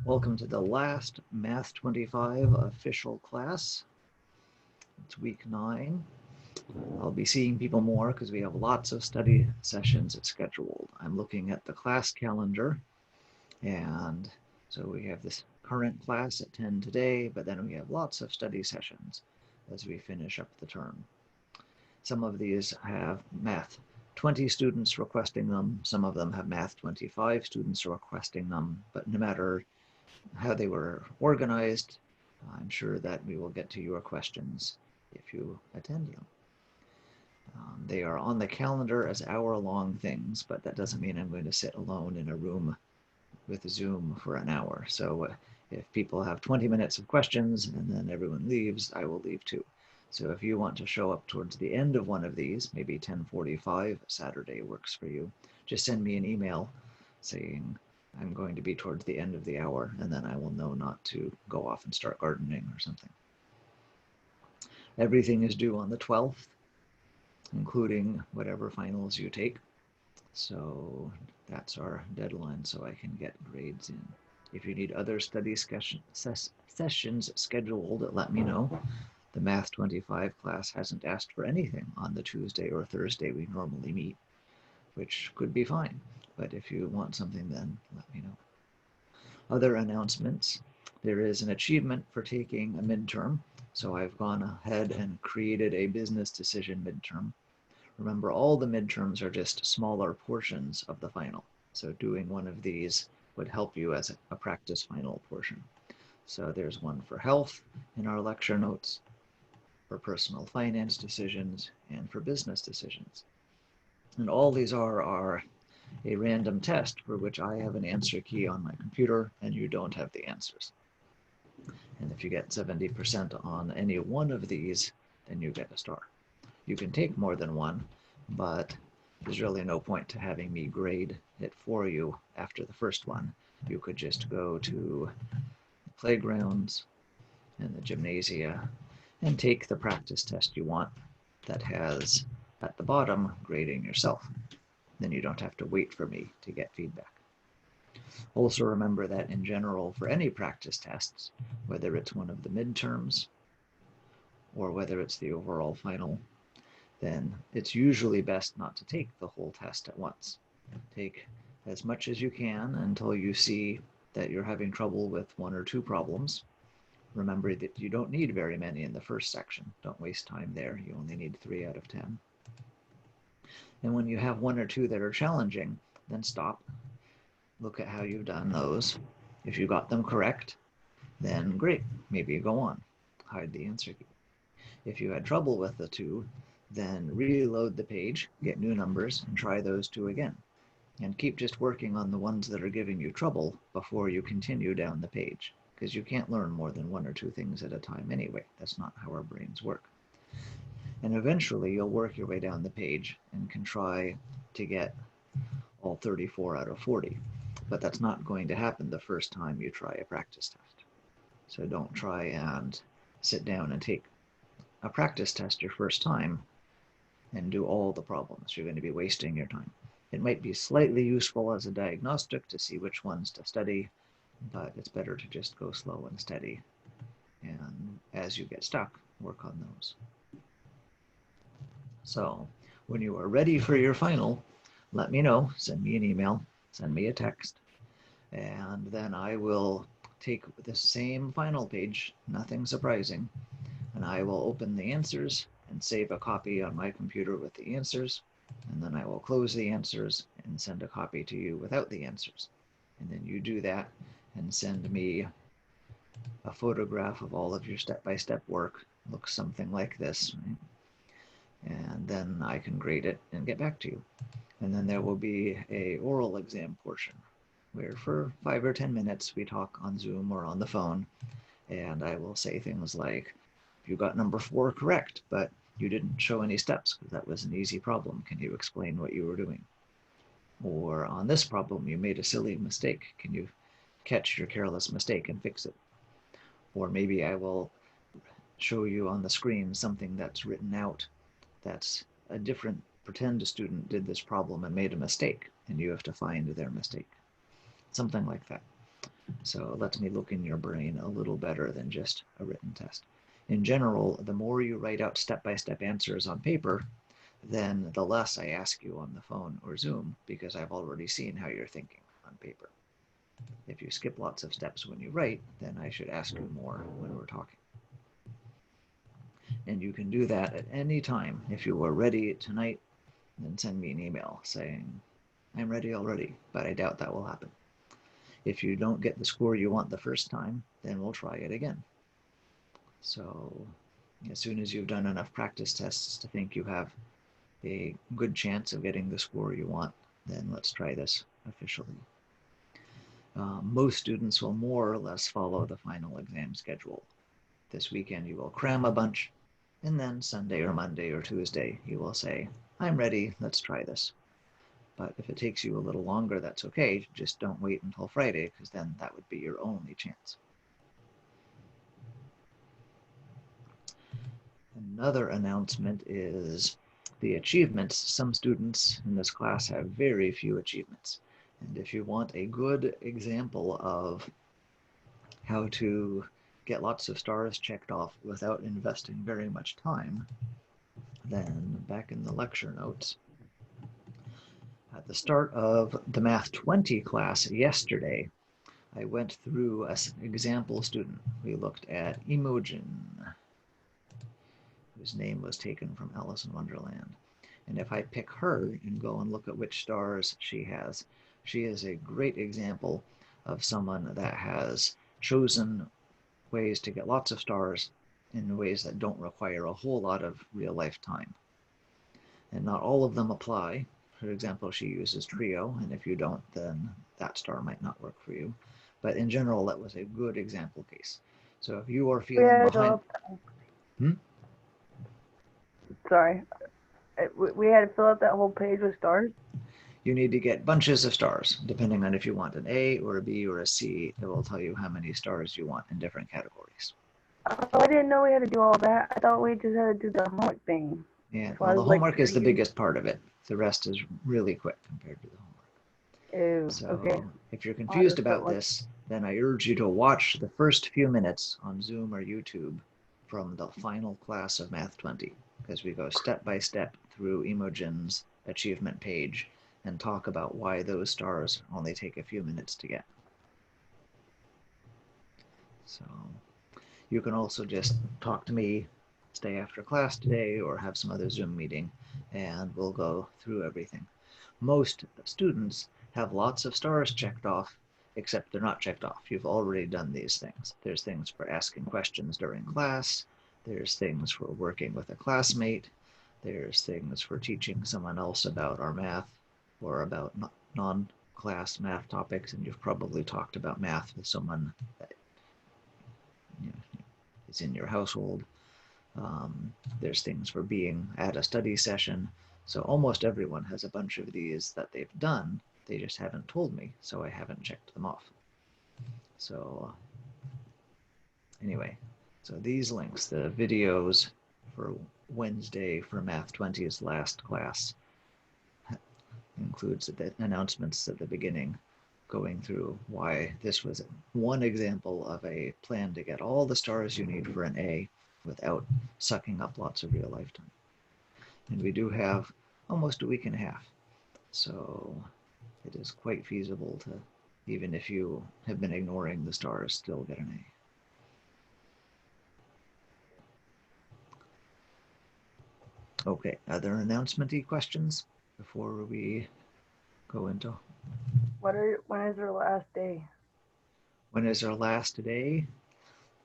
Welcome to the last Math 25 official class. It's week 9. I'll be seeing people more because we have lots of study sessions scheduled. I'm looking at the class calendar, and so we have this current class at 10 today, but then we have lots of study sessions as we finish up the term. Some of these have Math 20 students requesting them. Some of them have Math 25 students requesting them, but no matter how they were organized, I'm sure that we will get to your questions if you attend them. They are on the calendar as hour-long things, but that doesn't mean I'm going to sit alone in a room with Zoom for an hour. So if people have 20 minutes of questions and then everyone leaves, I will leave too. So if you want to show up towards the end of one of these, maybe 10:45 Saturday works for you, just send me an email saying I'm going to be towards the end of the hour, and then I will know not to go off and start gardening or something. Everything is due on the 12th, including whatever finals you take. So that's our deadline so I can get grades in. If you need other study sessions scheduled, let me know. The Math 25 class hasn't asked for anything on the Tuesday or Thursday we normally meet, which could be fine. But if you want something, then let me know. Other announcements. There is an achievement for taking a midterm. So I've gone ahead and created a business decision midterm. Remember, all the midterms are just smaller portions of the final. So doing one of these would help you as a practice final portion. So there's one for health in our lecture notes, for personal finance decisions, and for business decisions. And all these are a random test for which I have an answer key on my computer and you don't have the answers. And if you get 70% on any one of these, then you get a star. You can take more than one, but there's really no point to having me grade it for you after the first one. You could just go to the playgrounds and the gymnasia and take the practice test you want that has at the bottom grading yourself. Then you don't have to wait for me to get feedback. Also remember that in general, for any practice tests, whether it's one of the midterms or whether it's the overall final, then it's usually best not to take the whole test at once. Take as much as you can until you see that you're having trouble with one or two problems. Remember that you don't need very many in the first section. Don't waste time there. You only need 3 out of 10. And when you have one or two that are challenging, then stop. Look at how you've done those. If you got them correct, then great. Maybe you go on. Hide the answer key. If you had trouble with the two, then reload the page, get new numbers, and try those two again. And keep just working on the ones that are giving you trouble before you continue down the page, because you can't learn more than one or two things at a time anyway. That's not how our brains work. And eventually you'll work your way down the page and can try to get all 34 out of 40. But that's not going to happen the first time you try a practice test. So don't try and sit down and take a practice test your first time and do all the problems. You're going to be wasting your time. It might be slightly useful as a diagnostic to see which ones to study, but it's better to just go slow and steady. And as you get stuck, work on those. So when you are ready for your final, let me know, send me an email, send me a text, and then I will take the same final page, nothing surprising, and I will open the answers and save a copy on my computer with the answers, and then I will close the answers and send a copy to you without the answers. And then you do that and send me a photograph of all of your step-by-step work. Looks something like this, right? And then I can grade it and get back to you. And then there will be a oral exam portion where for 5 or 10 minutes we talk on Zoom or on the phone, and I will say things like, you got number 4 correct, but you didn't show any steps because that was an easy problem. Can you explain what you were doing? Or on this problem, you made a silly mistake. Can you catch your careless mistake and fix it? Or maybe I will show you on the screen something that's written out that's a different pretend student did this problem and made a mistake, and you have to find their mistake. Something like that. So it lets me look in your brain a little better than just a written test. In general, the more you write out step-by-step answers on paper, then the less I ask you on the phone or Zoom, because I've already seen how you're thinking on paper. If you skip lots of steps when you write, then I should ask you more when we're talking. And you can do that at any time. If you are ready tonight, then send me an email saying, I'm ready already, but I doubt that will happen. If you don't get the score you want the first time, then we'll try it again. So as soon as you've done enough practice tests to think you have a good chance of getting the score you want, then let's try this officially. Most students will more or less follow the final exam schedule. This weekend you will cram a bunch, and then Sunday or Monday or Tuesday you will say, I'm ready, let's try this. But if it takes you a little longer, that's okay. Just don't wait until Friday, because then that would be your only chance. Another announcement is the achievements. Some students in this class have very few achievements. And if you want a good example of how to get lots of stars checked off without investing very much time, then back in the lecture notes, at the start of the Math 20 class yesterday, I went through an example student. We looked at Imogen, whose name was taken from Alice in Wonderland. And if I pick her and go and look at which stars she is a great example of someone that has chosen ways to get lots of stars in ways that don't require a whole lot of real life time. And not all of them apply. For example, she uses trio, and if you don't, then that star might not work for you. But in general, that was a good example case. So if you are feeling behind... Sorry. We had to fill up that whole page with stars? You need to get bunches of stars, depending on if you want an A or a B or a C. It will tell you how many stars you want in different categories. Oh, I didn't know we had to do all that. I thought we just had to do the homework thing. Yeah, well, the homework is the biggest part of it. The rest is really quick compared to the homework. So okay. If you're confused about this, then I urge you to watch the first few minutes on Zoom or YouTube from the final class of Math 20, because we go step by step through Imogen's achievement page and talk about why those stars only take a few minutes to get. So you can also just talk to me, stay after class today, or have some other Zoom meeting, and we'll go through everything. Most students have lots of stars checked off, except they're not checked off. You've already done these things. There's things for asking questions during class. There's things for working with a classmate. There's things for teaching someone else about our math or about non-class math topics, and you've probably talked about math with someone that is in your household. There's things for being at a study session. So almost everyone has a bunch of these that they've done. They just haven't told me, so I haven't checked them off. So anyway, so these links, the videos for Wednesday for Math 20's last class, includes the announcements at the beginning going through why this was one example of a plan to get all the stars you need for an A without sucking up lots of real life time. And we do have almost a week and a half, so it is quite feasible to, even if you have been ignoring the stars, still get an A. Okay, other announcement-y questions before we go into... When is our last day? When is our last day?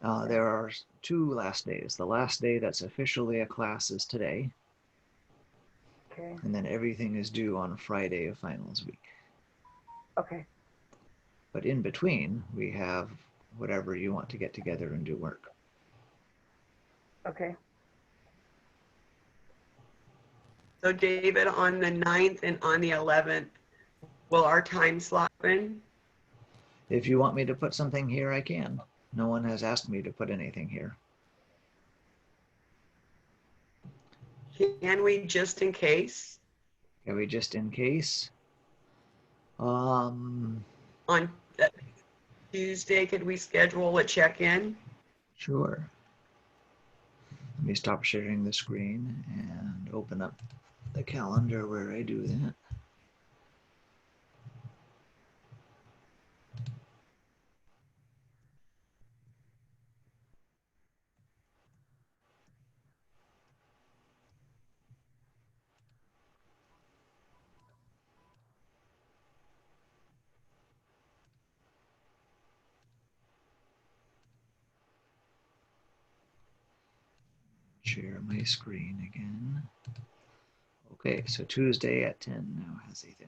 There are 2 last days. The last day that's officially a class is today. Okay. And then everything is due on Friday of finals week. Okay. But in between, we have whatever you want to get together and do work. Okay. So David, on the 9th and on the 11th, will our time slot in? If you want me to put something here, I can. No one has asked me to put anything here. Can we just in case? Can we just in case? On Tuesday, could we schedule a check-in? Sure. Let me stop sharing the screen and open up the calendar where I do that. Share my screen again. Okay, so Tuesday at 10 now has a thing.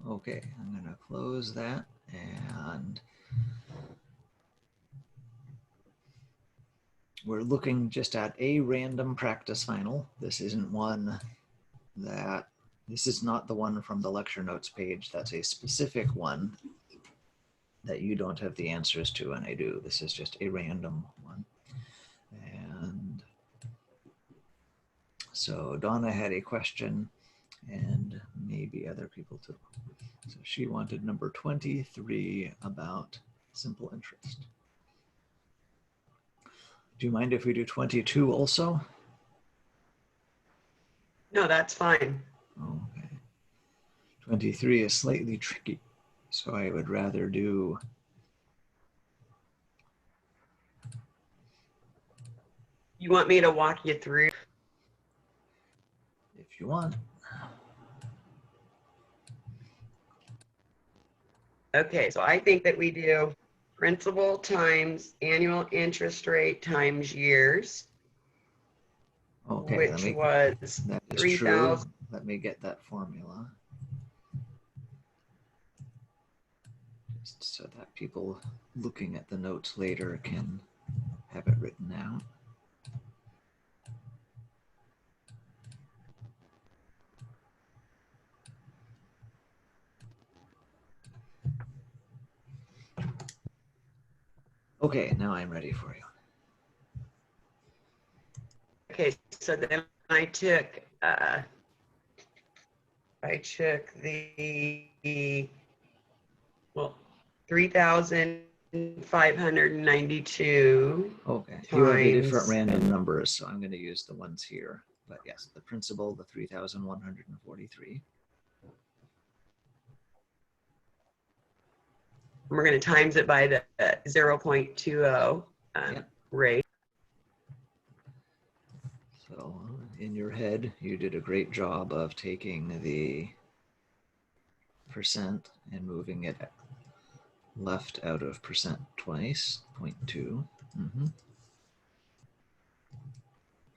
Okay, I'm going to close that, and we're looking just at a random practice final. This isn't one that, this is not the one from the lecture notes page. That's a specific one that you don't have the answers to, and I do. This is just a random one. And so Donna had a question, and maybe other people too. So she wanted number 23 about simple interest. Do you mind if we do 22 also? No, that's fine. Okay. 23 is slightly tricky, so I would rather do You want me to walk you through? if you want. Okay, so I think that we do principal times annual interest rate times years, Okay, which was that is 3,000. true. Let me get that formula. Just so that people looking at the notes later can have it written out. Okay, now I'm ready for you. Okay, so then I took the, well, 3,592. Okay, you have a different times- random numbers, so I'm going to use the ones here. But yes, the principal, the 3,143. We're going to times it by the 0.20 Yep. rate. So in your head, you did a great job of taking the percent and moving it left out of percent twice, 0.2.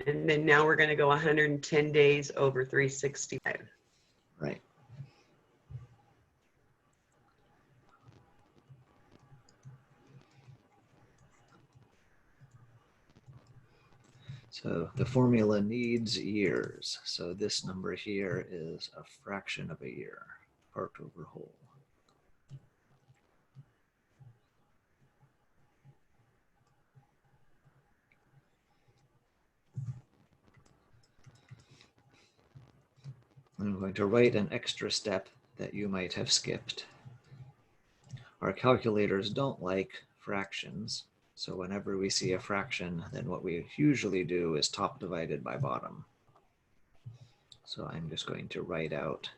And then now we're going to go 110 days over 365. Right. So the formula needs years. So this number here is a fraction of a year, part over whole. I'm going to write an extra step that you might have skipped. Our calculators don't like fractions. So whenever we see a fraction, then what we usually do is top divided by bottom. So I'm just going to write out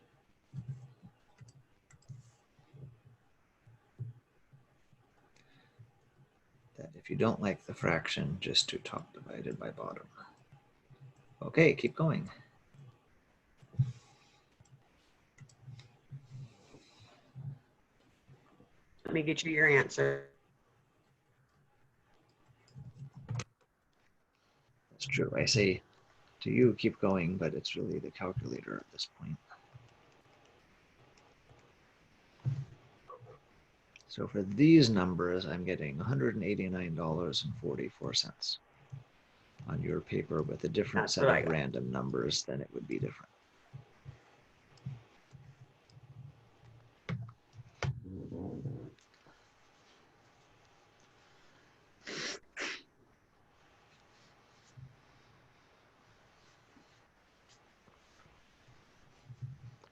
that if you don't like the fraction, just do top divided by bottom. Okay, keep going. Let me get you your answer. That's true. I say to you, keep going, but it's really the calculator at this point. So for these numbers, I'm getting $189.44 on your paper with a different That's set what I of got. random numbers, then it would be different.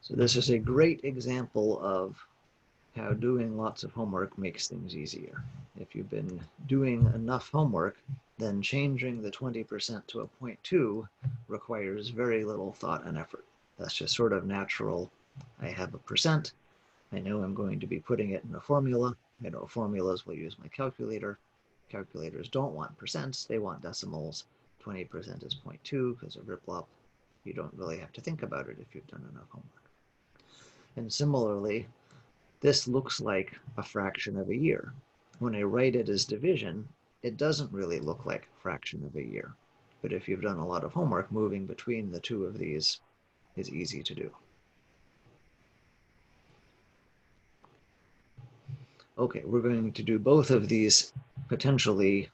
So this is a great example of how doing lots of homework makes things easier. If you've been doing enough homework, then changing the 20% to a 0.2 requires very little thought and effort. That's just sort of natural. I have a percent. I know I'm going to be putting it in a formula. I know formulas will use my calculator. Calculators don't want percents, they want decimals. 20% is 0.2 because of RIPLOP. You don't really have to think about it if you've done enough homework. And similarly, this looks like a fraction of a year. When I write it as division, it doesn't really look like a fraction of a year. But if you've done a lot of homework, moving between the two of these is easy to do. Okay, we're going to do both of these potentially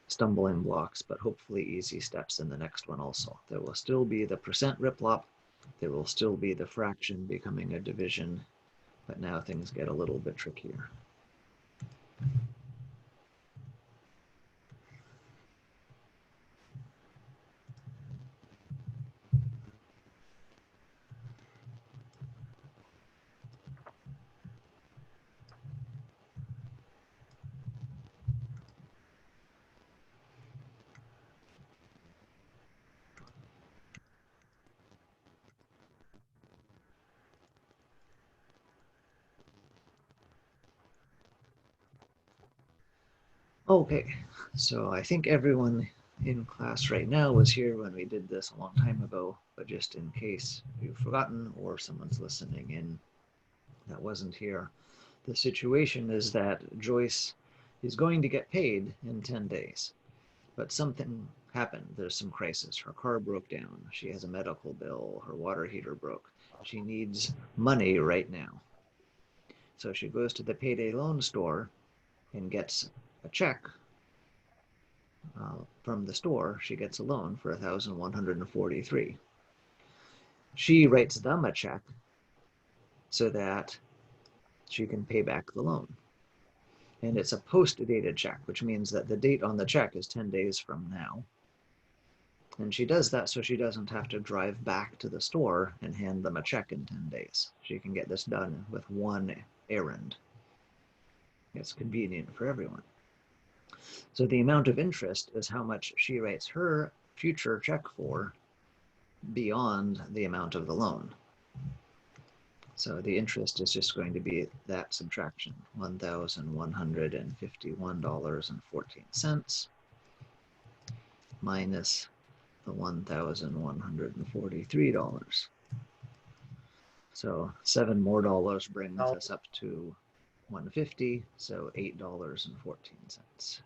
stumbling blocks, but hopefully easy steps in the next one also. There will still be the percent RIPLOP. There will still be the fraction becoming a division, but now things get a little bit trickier. Okay, so I think everyone in class right now was here when we did this a long time ago, but just in case you've forgotten or someone's listening in that wasn't here, the situation is that Joyce is going to get paid in 10 days, but something happened. There's some crisis. Her car broke down. She has a medical bill. Her water heater broke. She needs money right now. So she goes to the payday loan store and gets a check from the store. She gets a loan for $1,143. She writes them a check so that she can pay back the loan. And it's a post-dated check, which means that the date on the check is 10 days from now. And she does that so she doesn't have to drive back to the store and hand them a check in 10 days. She can get this done with one errand. It's convenient for everyone. So the amount of interest is how much she writes her future check for beyond the amount of the loan. So the interest is just going to be that subtraction, $1,151.14 minus the $1,143. So $7 more brings us up to $150, so $8.14.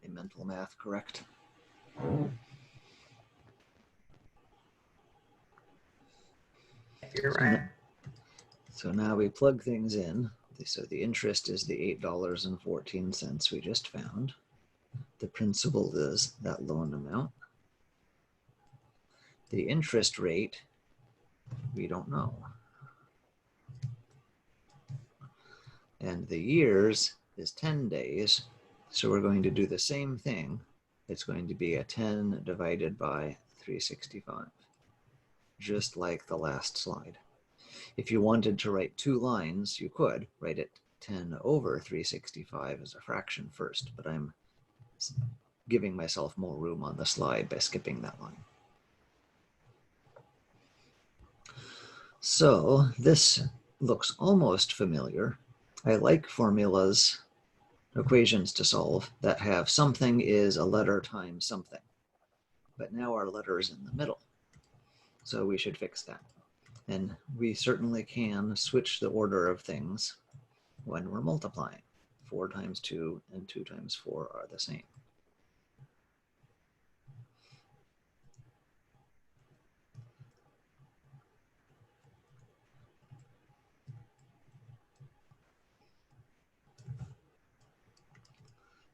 A mental math correct? You're right. So now we plug things in. So the interest is the $8.14 we just found. The principal is that loan amount. The interest rate, we don't know. And the years is 10 days. So we're going to do the same thing. It's going to be a 10 divided by 365, just like the last slide. If you wanted to write two lines, you could write it 10 over 365 as a fraction first, but I'm giving myself more room on the slide by skipping that line. So this looks almost familiar. I like formulas, equations to solve that have something is a letter times something, but now our letter is in the middle. So we should fix that. And we certainly can switch the order of things when we're multiplying. 4 times 2 and 2 times 4 are the same.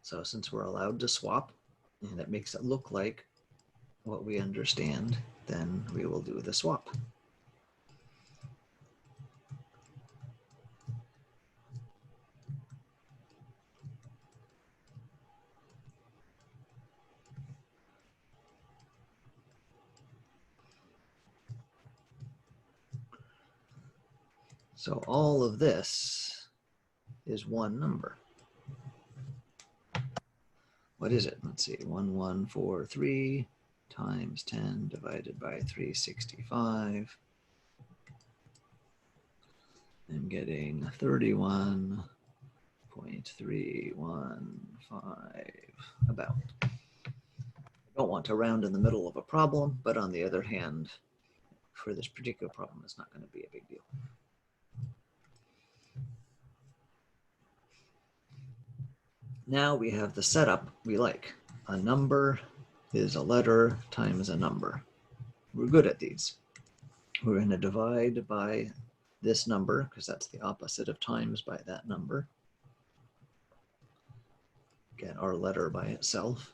So since we're allowed to swap, and it makes it look like what we understand, then we will do the swap. So all of this is one number. What is it? Let's see, 1143 times 10 divided by 365. I'm getting 31.315 about. I don't want to round in the middle of a problem, but on the other hand, for this particular problem, it's not going to be a big deal. Now we have the setup we like. A number is a letter times a number. We're good at these. We're going to divide by this number, because that's the opposite of times by that number. Get our letter by itself.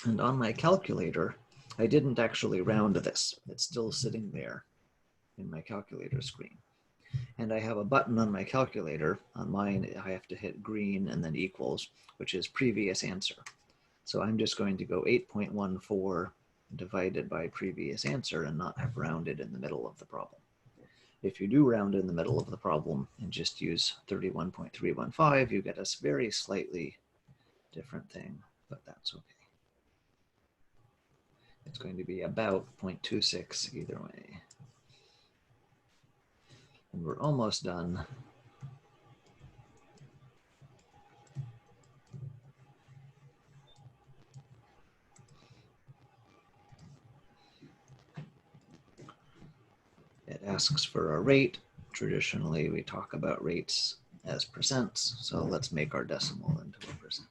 And on my calculator, I didn't actually round this. It's still sitting there in my calculator screen. And I have a button on my calculator. On mine, I have to hit green and then equals, which is previous answer. So I'm just going to go 8.14 divided by previous answer and not have rounded in the middle of the problem. If you do round in the middle of the problem and just use 31.315, you get a very slightly different thing, but that's okay. It's going to be about 0.26 either way. And we're almost done. It asks for a rate. Traditionally, we talk about rates as percents, so let's make our decimal into a percent.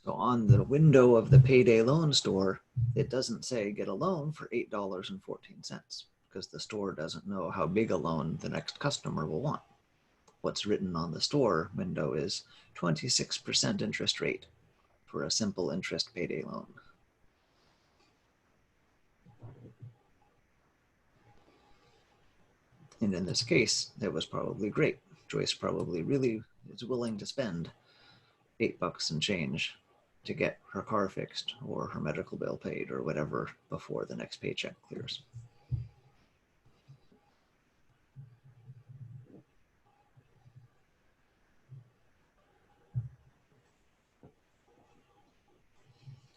So on the window of the payday loan store, it doesn't say get a loan for $8.14 because the store doesn't know how big a loan the next customer will want. What's written on the store window is 26% interest rate for a simple interest payday loan. And in this case, that was probably great. Joyce probably really is willing to spend $8 and change to get her car fixed or her medical bill paid or whatever before the next paycheck clears.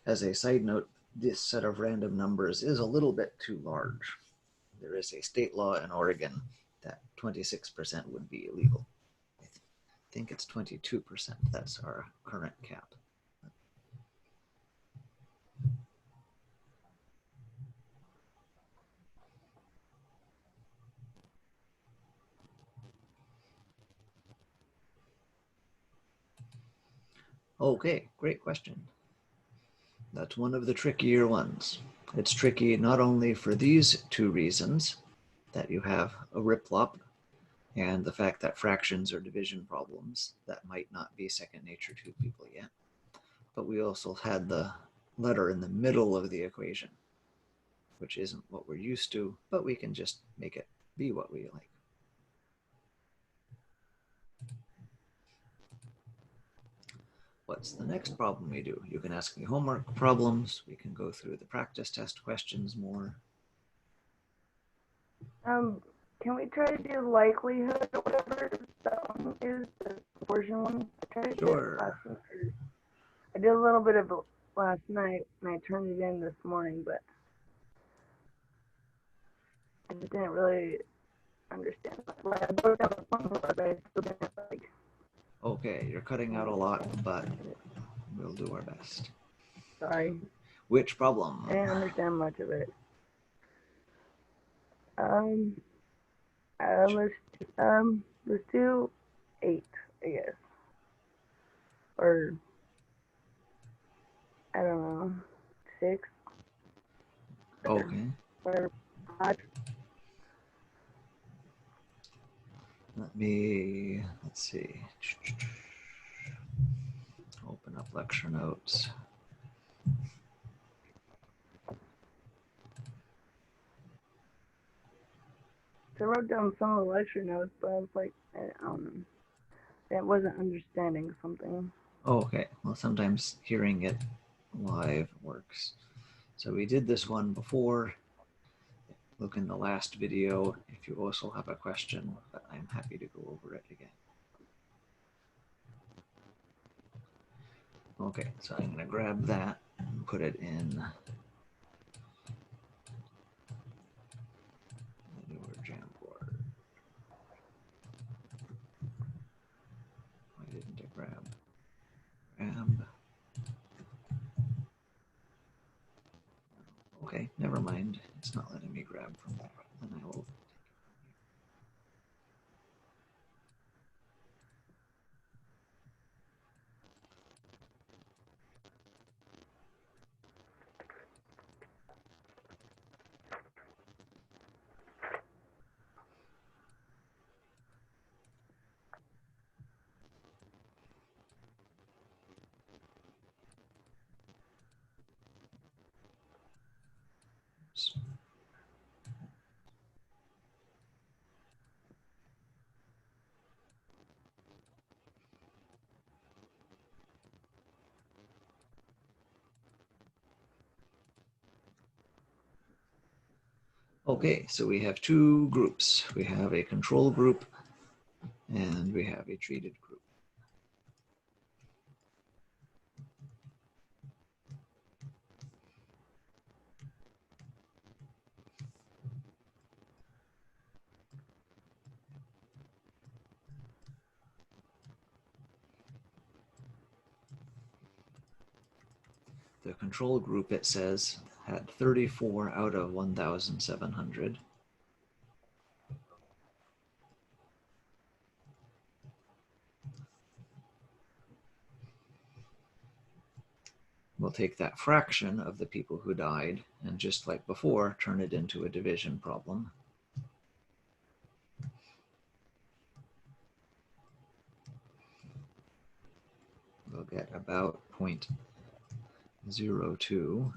As a side note, this set of random numbers is a little bit too large. There is a state law in Oregon that 26% would be illegal. I think it's 22%. That's our current cap. Okay, great question. That's one of the trickier ones. It's tricky not only for these two reasons, that you have a RIPLOP and the fact that fractions are division problems that might not be second nature to people yet, but we also had the letter in the middle of the equation, which isn't what we're used to, but we can just make it be what we like. What's the next problem we do? You can ask me homework problems. We can go through the practice test questions more. Can we try to do likelihood or whatever that one is, the proportion one? Sure. I did a little bit of it last night and I turned it in this morning, but I just didn't really understand. Well, I broke down the formula, but I still didn't like. Okay, you're cutting out a lot, but we'll do our best. Sorry. Which problem? I didn't understand much of it. Let's do 8, I guess. Or, I don't know, 6. Okay. Or 5. Let's see. Open up lecture notes. I wrote down some of the lecture notes, but I was like, I don't know. I wasn't understanding something. Oh, okay. Well, sometimes hearing it live works. So we did this one before. Look in the last video if you also have a question, but I'm happy to go over it again. Okay, so I'm going to grab that and put it in the newer Jamboard. Why didn't I grab? Okay, never mind. It's not letting me grab from there. Then I will. Oops. Okay, so we have two groups. We have a control group and we have a treated group. The control group, it says, had 34 out of 1,700. We'll take that fraction of the people who died and just like before, turn it into a division problem. We'll get about 0.02,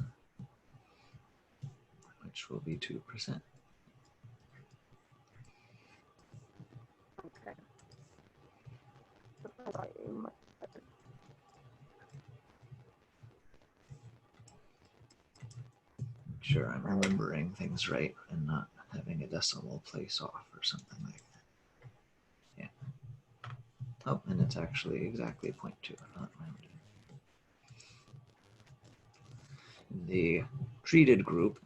which will be 2%. Okay. Sure, I'm remembering things right and not having a decimal place off or something like that. Yeah. Oh, and it's actually exactly 0.2, not rounded. In the treated group,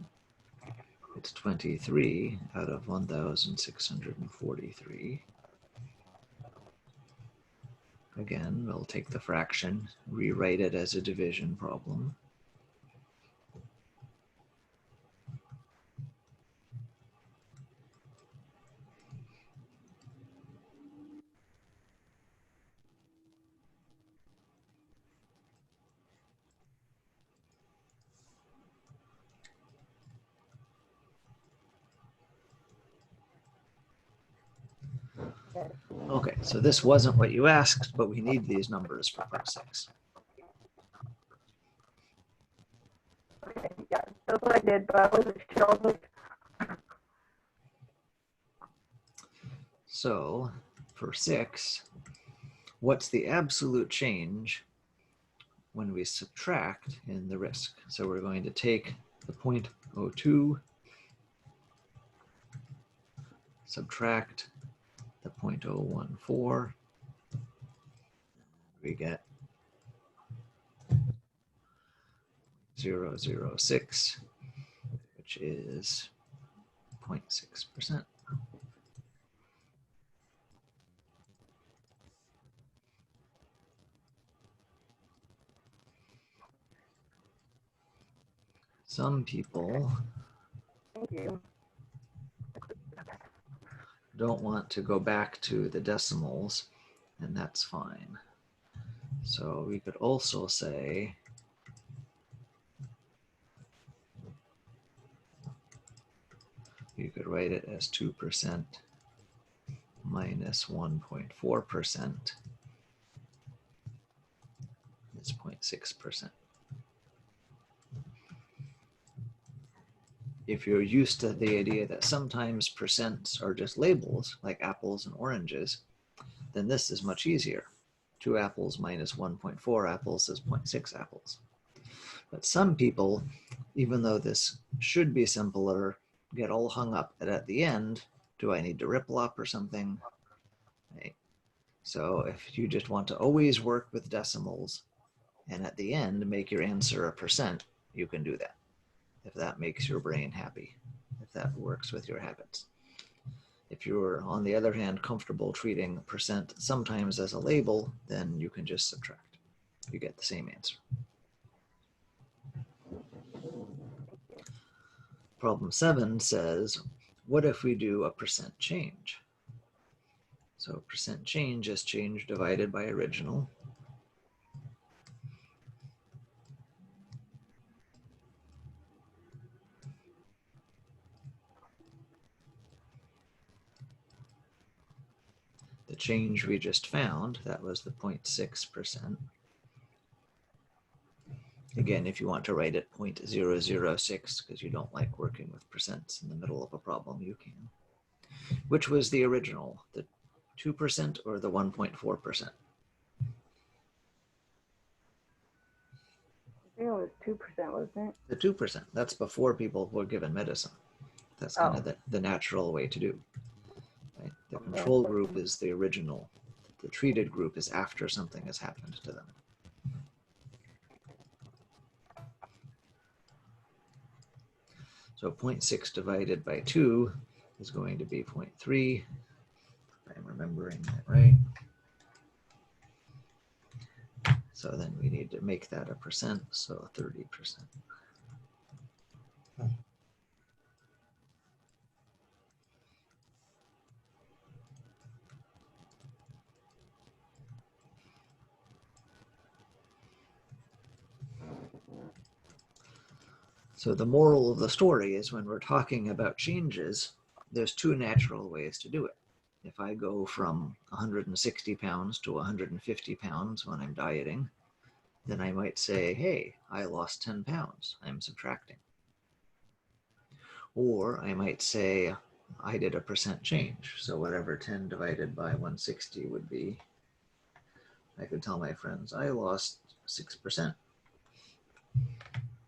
it's 23 out of 1,643. Again, we'll take the fraction, rewrite it as a division problem. Okay, so this wasn't what you asked, but we need these numbers for part 6. Okay, yeah, that's what I did, but I wasn't sure. I was like, So for 6, what's the absolute change when we subtract in the risk? So we're going to take the 0.02, subtract the 0.014, we get 0.006, which is 0.6%. Some people thank you. don't want to go back to the decimals, and that's fine. So we could also say you could write it as 2% minus 1.4% is 0.6%. if you're used to the idea that sometimes percents are just labels, like apples and oranges, then this is much easier. 2 apples minus 1.4 apples is 0.6 apples. But some people, even though this should be simpler, get all hung up at the end, do I need to ripple up or something? Right. So if you just want to always work with decimals and at the end make your answer a percent, you can do that. If that makes your brain happy, if that works with your habits. If you're, on the other hand, comfortable treating percent sometimes as a label, then you can just subtract. You get the same answer. Problem 7 says, what if we do a percent change? So percent change is change divided by original. The change we just found, that was the 0.6%. Again, if you want to write it 0.006 because you don't like working with percents in the middle of a problem, you can. Which was the original, the 2% or the 1.4%? I think it was 2%, wasn't it? The 2%, that's before people were given medicine. That's kind of the natural way to do. Right? The control group is the original. The treated group is after something has happened to them. So 0.6 divided by 2 is going to be 0.3, if I'm remembering that right. So then we need to make that a percent, so 30%. So the moral of the story is when we're talking about changes, there's 2 natural ways to do it. If I go from 160 pounds to 150 pounds when I'm dieting, then I might say, hey, I lost 10 pounds, I'm subtracting. Or I might say, I did a percent change. So whatever 10 divided by 160 would be, I could tell my friends, I lost 6%.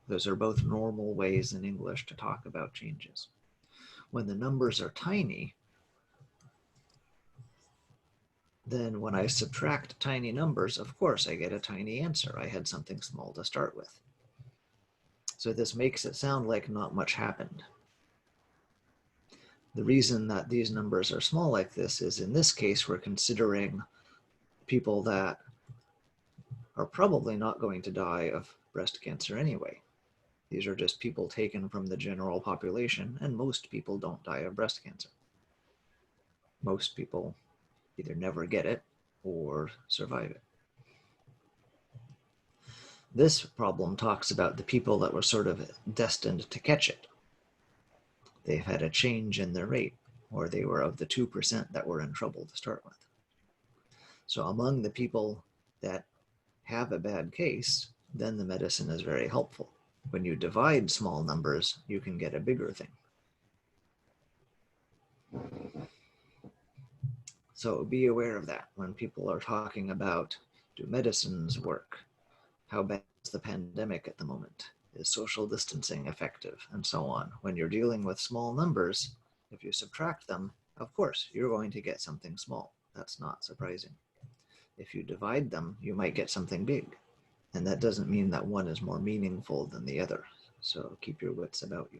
Those are both normal ways in English to talk about changes. When the numbers are tiny, then when I subtract tiny numbers, of course, I get a tiny answer. I had something small to start with. So this makes it sound like not much happened. The reason that these numbers are small like this is in this case, we're considering people that are probably not going to die of breast cancer anyway. These are just people taken from the general population, and most people don't die of breast cancer. Most people either never get it or survive it. This problem talks about the people that were sort of destined to catch it. They've had a change in their rate, or they were of the 2% that were in trouble to start with. So among the people that have a bad case, then the medicine is very helpful. When you divide small numbers, you can get a bigger thing. So be aware of that when people are talking about, do medicines work? How bad is the pandemic at the moment? Is social distancing effective? And so on. When you're dealing with small numbers, if you subtract them, of course, you're going to get something small. That's not surprising. If you divide them, you might get something big. And that doesn't mean that one is more meaningful than the other. So keep your wits about you.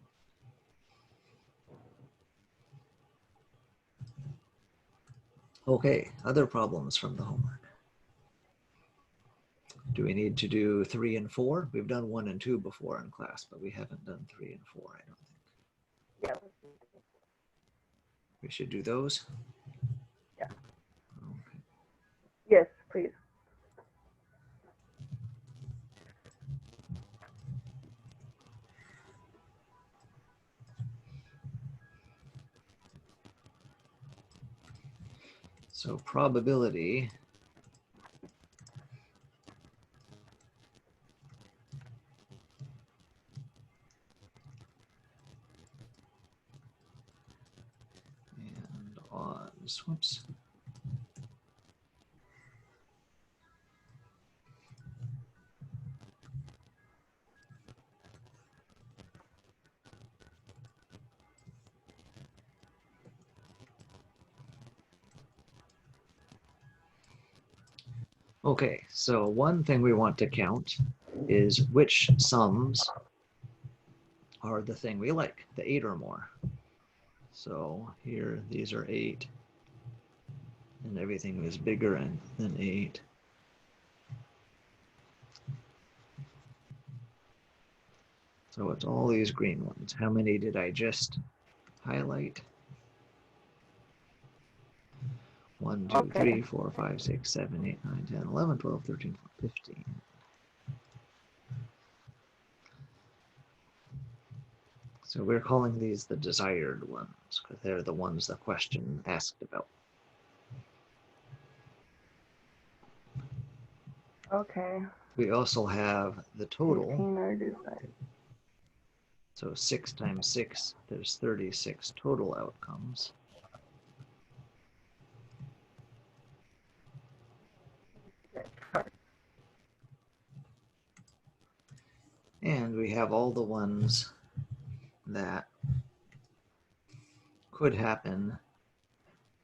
Okay, other problems from the homework. Do we need to do 3 and 4? We've done 1 and 2 before in class, but we haven't done 3 and 4, I don't think. Yeah. We should do those? Yeah. Okay. Yes, please. So probability odds. Whoops. Okay, so one thing we want to count is which sums are the thing we like, the 8 or more. So here, these are 8, and everything is bigger than 8. So it's all these green ones. How many did I just highlight? 1, 2, Okay. 3, 4, 5, 6, 7, 8, 9, 10, 11, 12, 13, 14, 15. So we're calling these the desired ones because they're the ones the question asked about. Okay. We also have the total. 18 are desired. So 6 times 6, there's 36 total outcomes. And we have all the ones that could happen,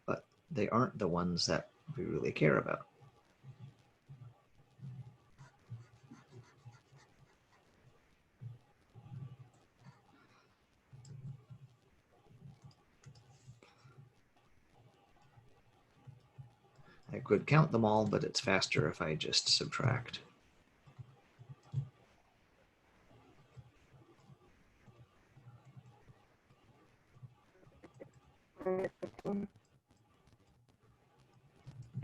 but they aren't the ones that we really care about. I could count them all, but it's faster if I just subtract.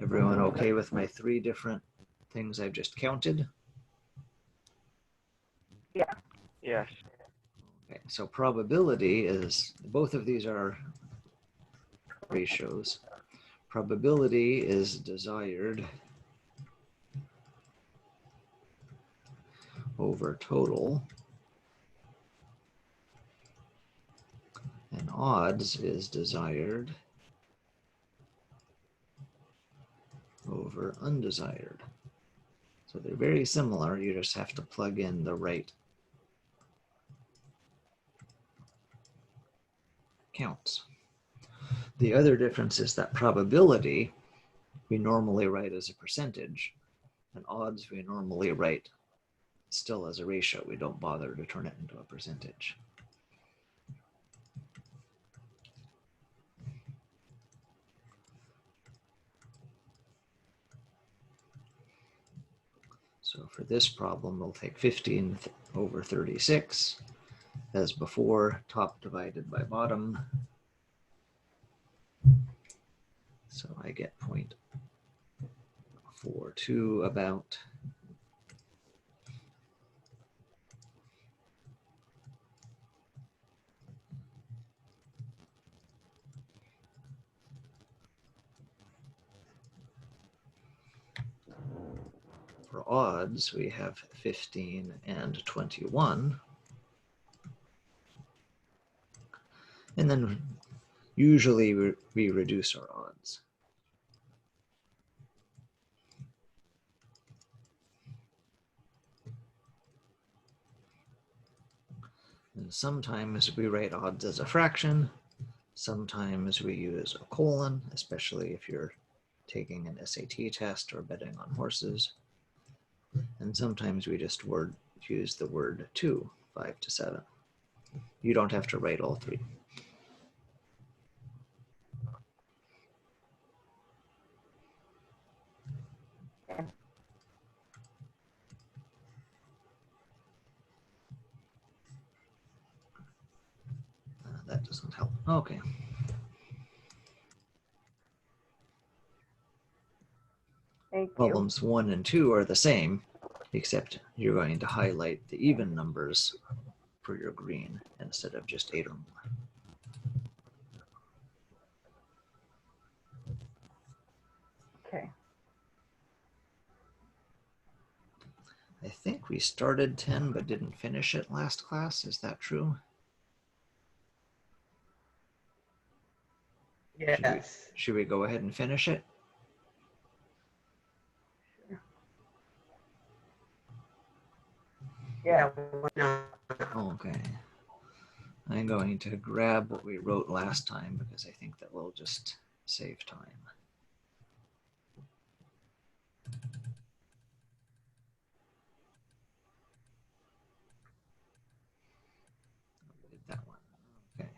Everyone okay with my 3 different things I've just counted? Yeah. Yes. Okay, so probability is, both of these are ratios. Probability is desired over total, and odds is desired over undesired. So they're very similar, you just have to plug in the right counts. The other difference is that probability we normally write as a percentage, and odds we normally write still as a ratio. We don't bother to turn it into a percentage. So for this problem, we'll take 15 over 36 as before, top divided by bottom. So I get 0.42 about. For odds, we have 15 and 21. And then usually we reduce our odds. And sometimes we write odds as a fraction. Sometimes we use a colon, especially if you're taking an SAT test or betting on horses. And sometimes we just use the word 2, 5 to 7. You don't have to write all 3. That doesn't help. Okay. Thank you. Problems 1 and 2 are the same, except you're going to highlight the even numbers for your green instead of just 8 or more. Okay. I think we started 10 but didn't finish it last class. Is that true? Yes. Should we go ahead and finish it? Yeah. Why not? Okay. I'm going to grab what we wrote last time because I think that will just save time. We did that one. Okay.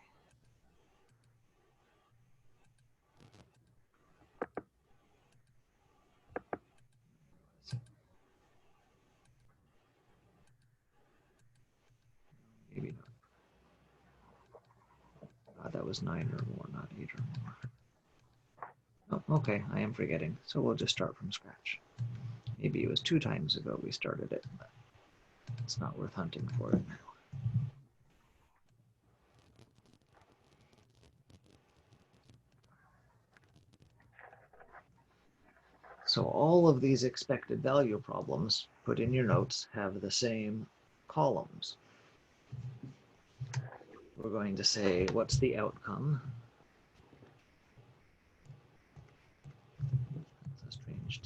Maybe not. That was 9 or more, not 8 or more. Oh, okay, I am forgetting. So we'll just start from scratch. Maybe it was 2 times ago we started it, but it's not worth hunting for it now. So all of these expected value problems put in your notes have the same columns. We're going to say, what's the outcome? That's a strange.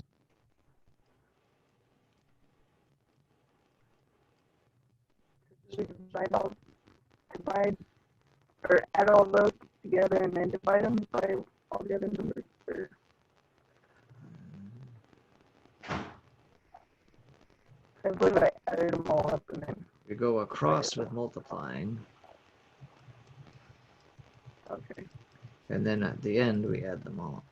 We divide or add all those together and then divide them by all the other numbers. Or I believe I added them all up and then. We go across with multiplying, Okay. and then at the end we add them all.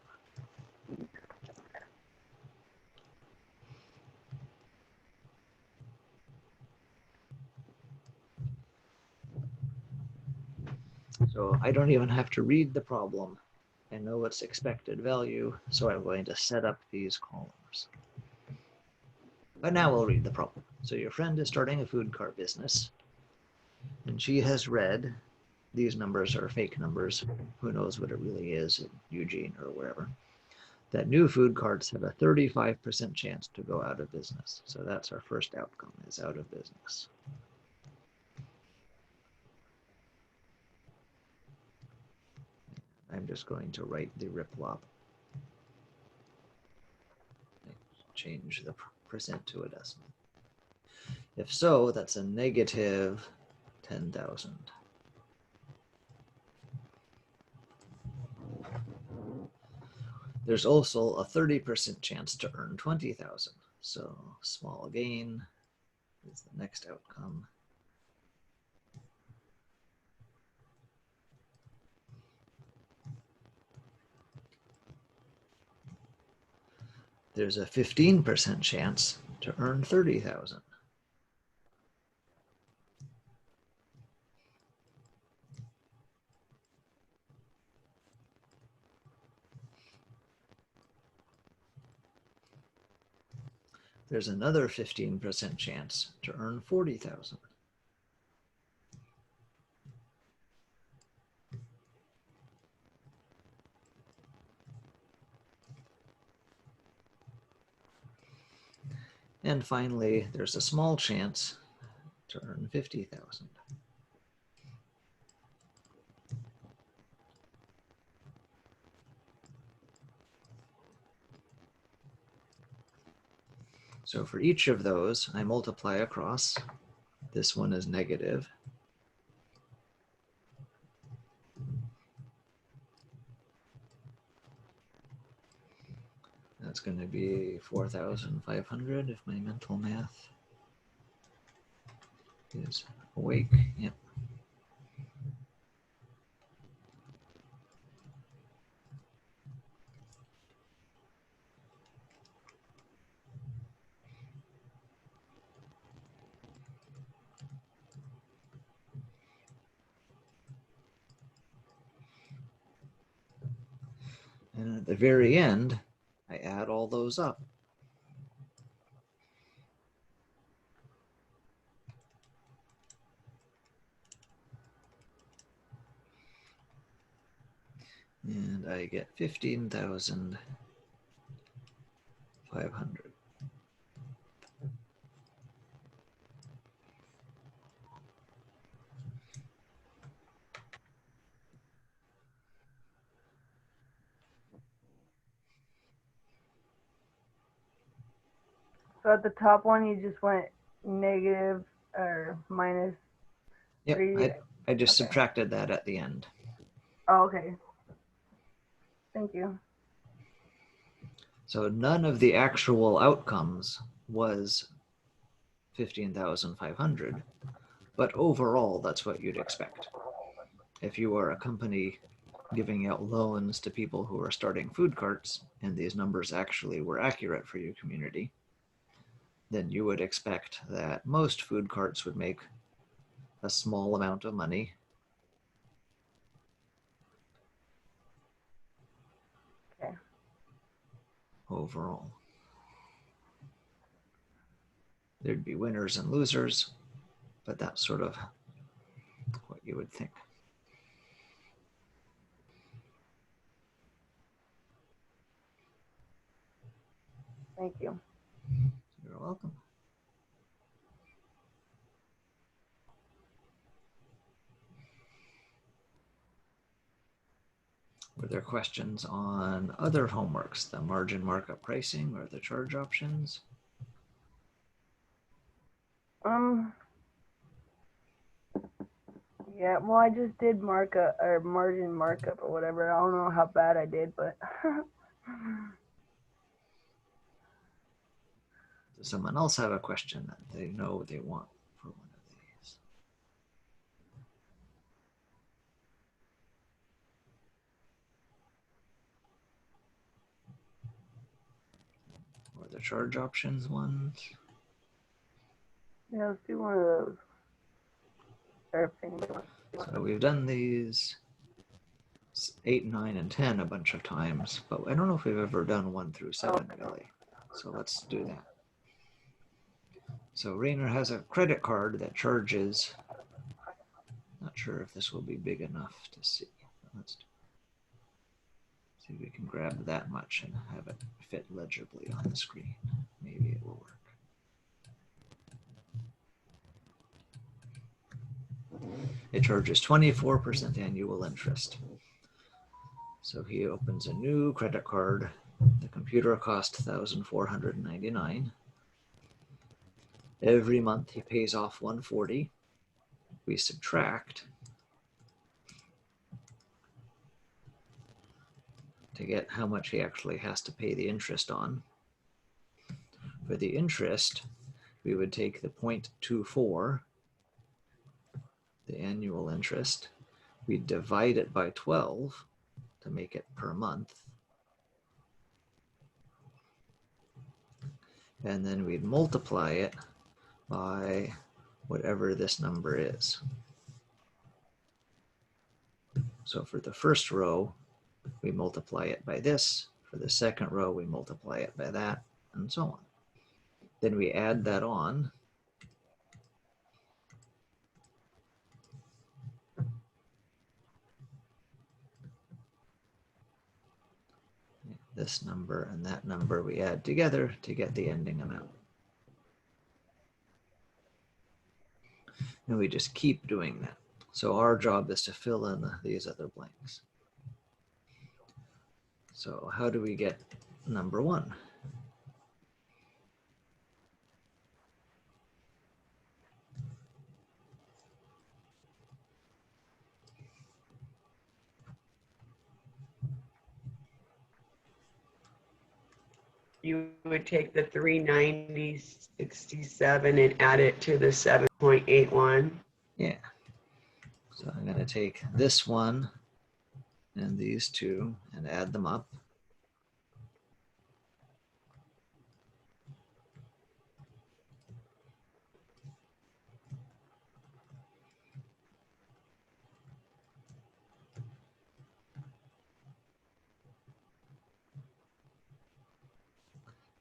So I don't even have to read the problem. I know its expected value, so I'm going to set up these columns. But now we'll read the problem. So your friend is starting a food cart business, and she has read, these numbers are fake numbers, who knows what it really is in Eugene or wherever, that new food carts have a 35% chance to go out of business. So that's our first outcome, is out of business. I'm just going to write the riplop. Change the percent to a decimal. If so, that's a negative 10,000. There's also a 30% chance to earn 20,000. So small gain is the next outcome. There's a 15% chance to earn 30,000. There's another 15% chance to earn 40,000. And finally, there's a small chance to earn 50,000. So for each of those, I multiply across. This one is negative. That's going to be 4,500 if my mental math is awake. Yep. And at the very end, I add all those up. And I get 15,500. So at the top one, you just went negative or minus Yep, 3. I just Okay. subtracted that at the end. Oh, okay. Thank you. So none of the actual outcomes was 15,500, but overall, that's what you'd expect. If you are a company giving out loans to people who are starting food carts, and these numbers actually were accurate for your community, then you would expect that most food carts would make a small amount of money Okay. overall. There'd be winners and losers, but that's sort of what you would think. Thank you. You're welcome. Were there questions on other homeworks, the margin markup pricing or the charge options? Yeah, well, I just did markup or margin markup or whatever. I don't know how bad I did, but Does someone else have a question that they know they want for one of these? Or the charge options ones? yeah, let's do one of those. Or if anybody wants to do So one. we've done these 8, 9, and 10 a bunch of times, but I don't know if we've ever done 1 through 7, Billy. So let's do that. So Rainer has a credit card that charges, not sure if this will be big enough to see. Let's see if we can grab that much and have it fit legibly on the screen. Maybe it will work. It charges 24% annual interest. So he opens a new credit card. The computer cost $1,499. Every month he pays off $140. We subtract to get how much he actually has to pay the interest on. For the interest, we would take the 0.24, the annual interest, we'd divide it by 12 to make it per month. And then we'd multiply it by whatever this number is. So for the first row, we multiply it by this. For the second row, we multiply it by that, and so on. Then we add that on. This number and that number we add together to get the ending amount. And we just keep doing that. So our job is to fill in these other blanks. So how do we get number 1? You would take the 390.67 and add it to the 7.81. Yeah. So I'm going to take this one and these two and add them up.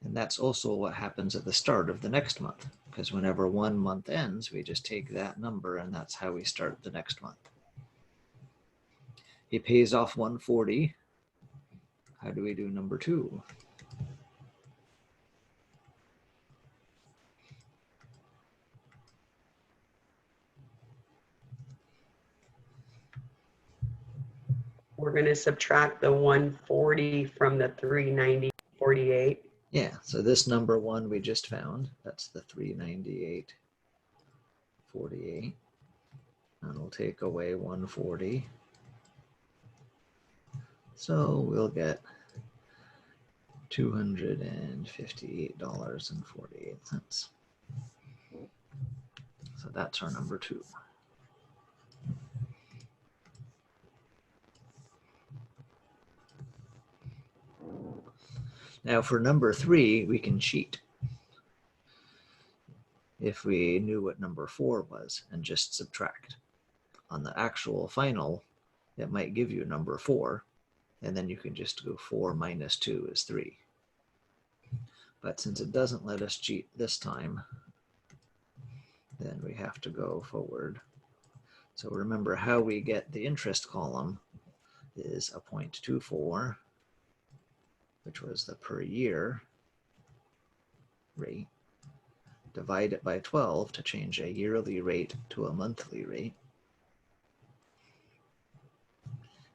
And that's also what happens at the start of the next month, because whenever one month ends, we just take that number and that's how we start the next month. He pays off 140. How do we do number 2? We're going to subtract the 140 from the 390.48. Yeah, so this number one we just found, that's the 398.48. And we'll take away 140. So we'll get $258.48. So that's our number two. Now for number three, we can cheat. If we knew what number four was and just subtract. On the actual final, it might give you number four, and then you can just go 4 minus 2 is 3. But since it doesn't let us cheat this time, then we have to go forward. So remember how we get the interest column is a 0.24, which was the per year rate. Divide it by 12 to change a yearly rate to a monthly rate.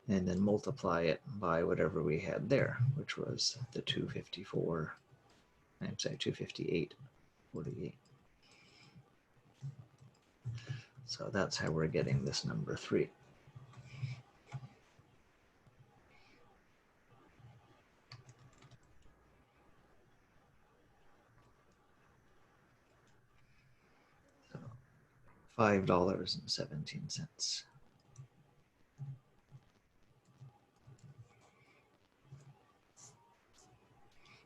And then multiply it by whatever we had there, which was the 258.48. So that's how we're getting this number 3. So $5.17.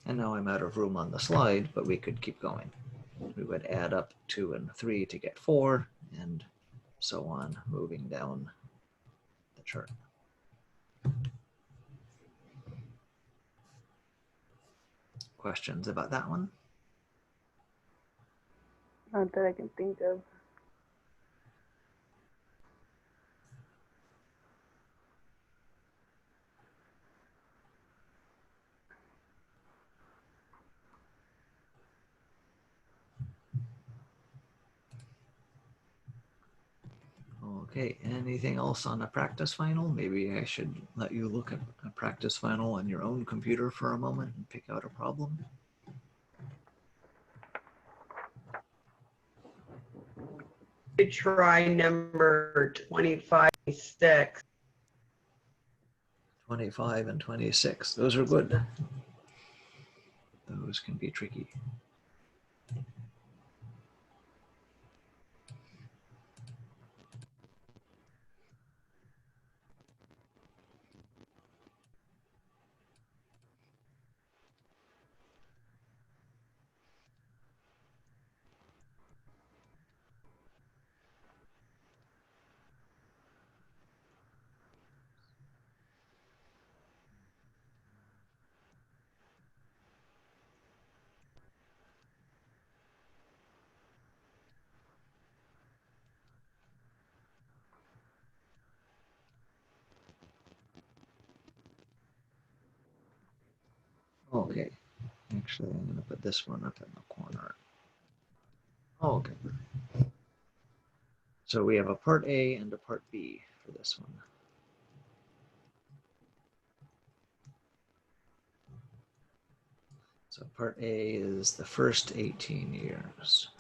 And now I'm out of room on the slide, but we could keep going. We would add up 2 and 3 to get 4, and so on, moving down the chart. Questions about that one? Not that I can think of. Okay, anything else on a practice final? Maybe I should let you look at a practice final on your own computer for a moment and pick out a problem. To try number 25, 26. 25 and 26, those are good. Those can be tricky. Okay, actually I'm going to put this one up in the corner. Okay. So we have a part A and a part B for this one. So part A is the first 18 years.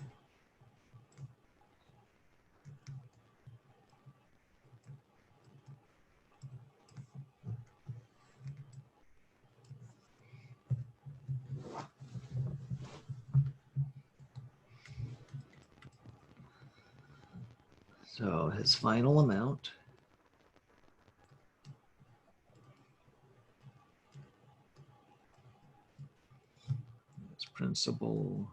So his final amount is principal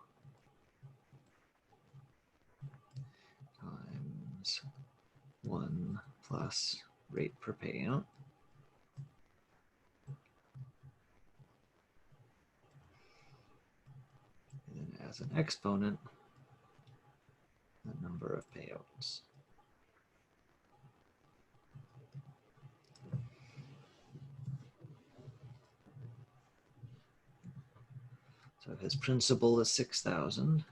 times 1 plus rate per payout. And then as an exponent, the number of payouts. So his principal is 6,000.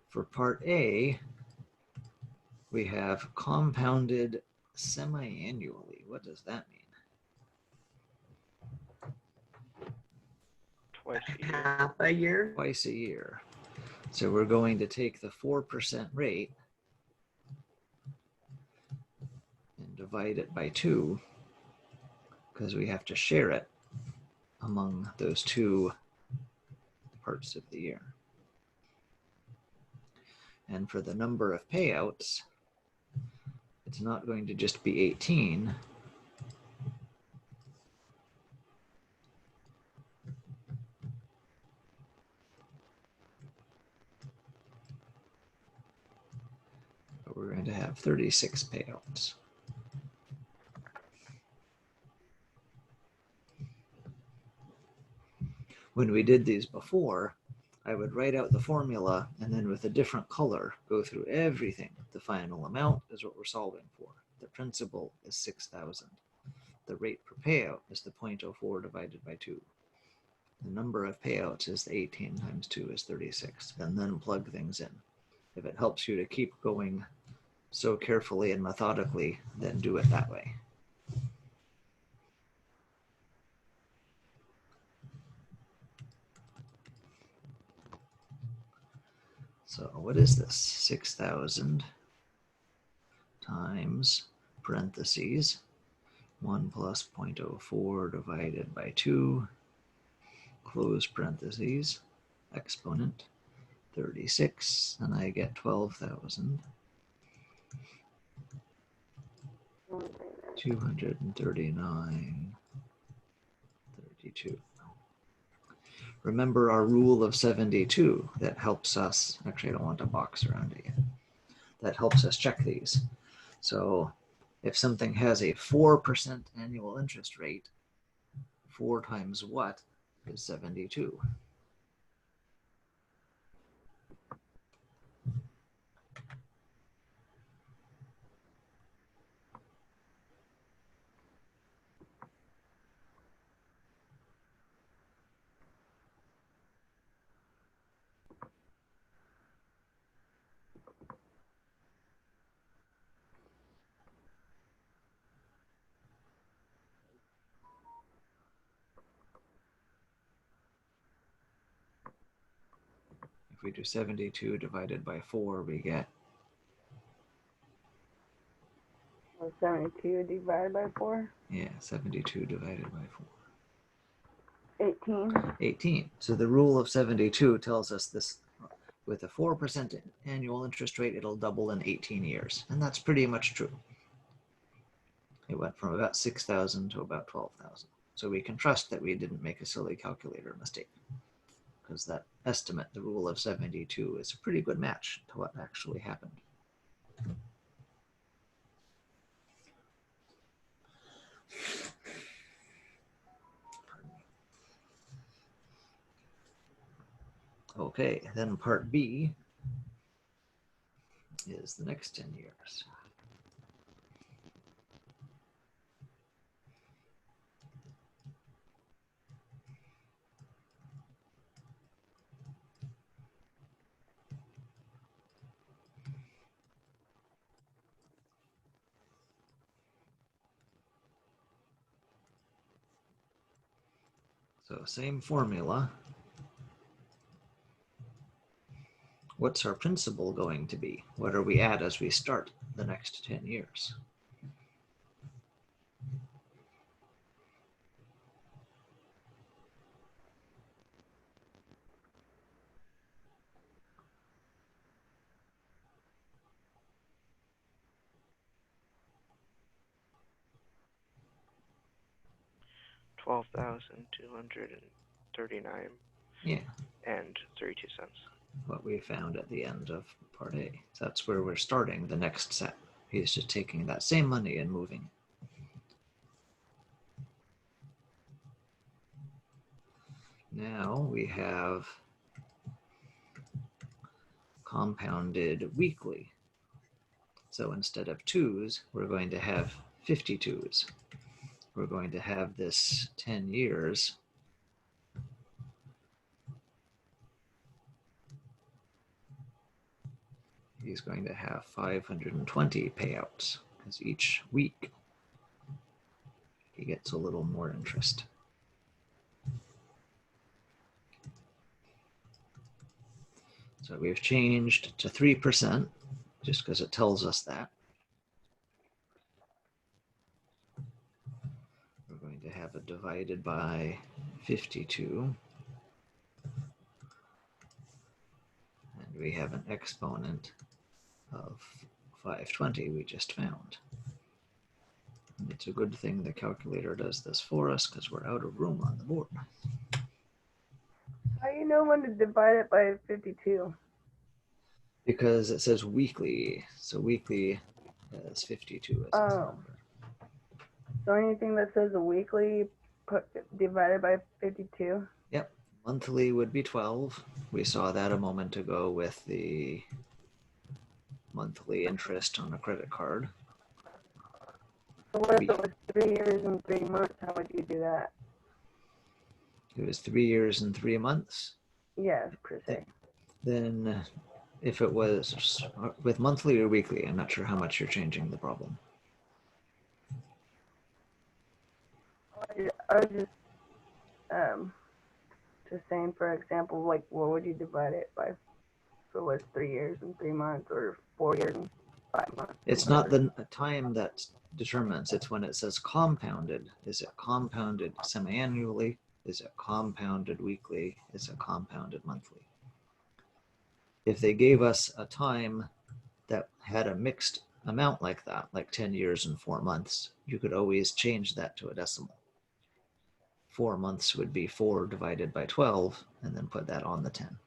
For part A, We have compounded semi-annually. What does that mean? Twice a year. Half a year. Twice a year. So we're going to take the 4% rate and divide it by 2 because we have to share it among those 2 parts of the year. And for the number of payouts, it's not going to just be 18. But we're going to have 36 payouts. When we did these before, I would write out the formula and then with a different color go through everything. The final amount is what we're solving for. The principal is 6,000. The rate per payout is the 0.04 divided by 2. The number of payouts is 18 times 2 is 36, and then plug things in. If it helps you to keep going so carefully and methodically, then do it that way. So what is this? 6,000 times parentheses 1 plus 0.04 divided by 2, close parentheses, exponent 36, and I get 12,000. 239.32. Remember our rule of 72 that helps us, actually I don't want a box around it yet, that helps us check these. So if something has a 4% annual interest rate, 4 times what is 72? If we do 72 divided by 4, we get 72 divided by 4. 72 divided by 4. 18. 18. So the rule of 72 tells us this, with a 4% annual interest rate, it'll double in 18 years. And that's pretty much true. It went from about 6,000 to about 12,000. So we can trust that we didn't make a silly calculator mistake, because that estimate, the rule of 72, is a pretty good match to what actually happened. Okay, then part B is the next 10 years. So same formula. What's our principal going to be? What are we at as we start the next 10 years? $12,239. Yeah. And 32 cents. What we found at the end of part A. So that's where we're starting the next set. He's just taking that same money and moving. Now we have compounded weekly. So instead of 2s, we're going to have 52s. We're going to have this 10 years. he's going to have 520 payouts because each week he gets a little more interest. So we've changed to 3% just because it tells us that. We're going to have it divided by 52. And we have an exponent of 520 we just found. And it's a good thing the calculator does this for us because we're out of room on the board. How do you know when to divide it by 52? Because it says weekly, so weekly has 52 as its Oh. number. So anything that says a weekly divided by 52? Yep, monthly would be 12. We saw that a moment ago with the monthly interest on a credit card. So what if it was 3 years and 3 months? How would you do that? It was 3 years and 3 months. Yes, per se. Then if it was with monthly or weekly, I'm not sure how much you're changing the problem. I was just saying, for example, like, what would you divide it by? If it was 3 years and 3 months, or 4 years and 5 months? It's not the time that determines, it's when it says compounded. Is it compounded semi-annually? Is it compounded weekly? Is it compounded monthly? If they gave us a time that had a mixed amount like that, like 10 years and 4 months, you could always change that to a decimal. 4 months would be 4 divided by 12, and then put that on the 10.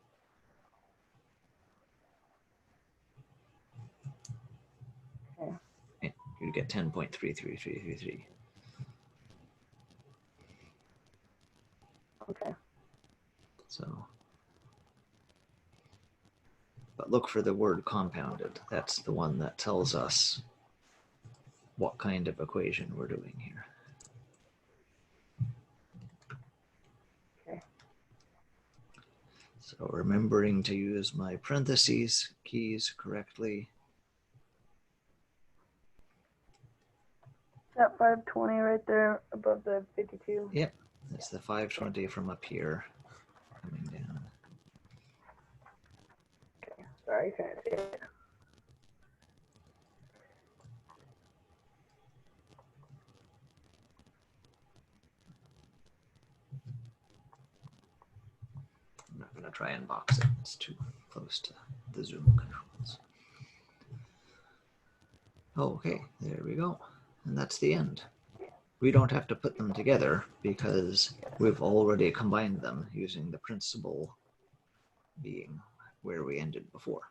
Okay. And you'd get 10.33333. Okay. So, but look for the word compounded. That's the one that tells us what kind of equation we're doing here. Okay. So remembering to use my parentheses keys correctly. That 520 right there above the 52. Yep, that's the 520 from up here coming down. Okay. Sorry, I couldn't see it. I'm not going to try and box it. It's too close to the Zoom controls. Oh, okay, there we go. And that's the end. We don't have to put them together because we've already combined them using the principal being where we ended before.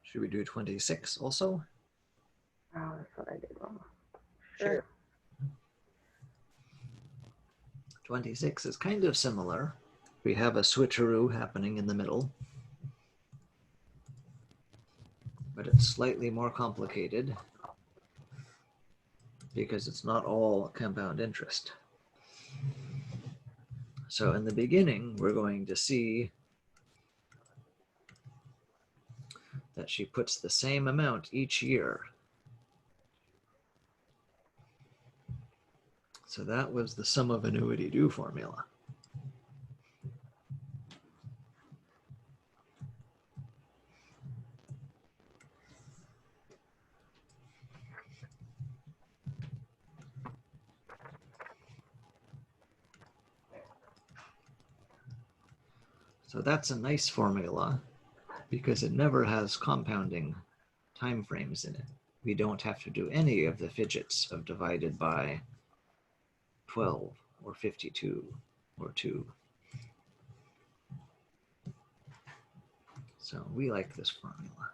Should we do 26 also? Oh, that's what I did wrong. Sure. 26 is kind of similar. We have a switcheroo happening in the middle, but it's slightly more complicated because it's not all compound interest. So in the beginning, we're going to see that she puts the same amount each year. So that was the sum of annuity due formula. So that's a nice formula because it never has compounding time frames in it. We don't have to do any of the fidgets of divided by 12 or 52 or 2. So we like this formula.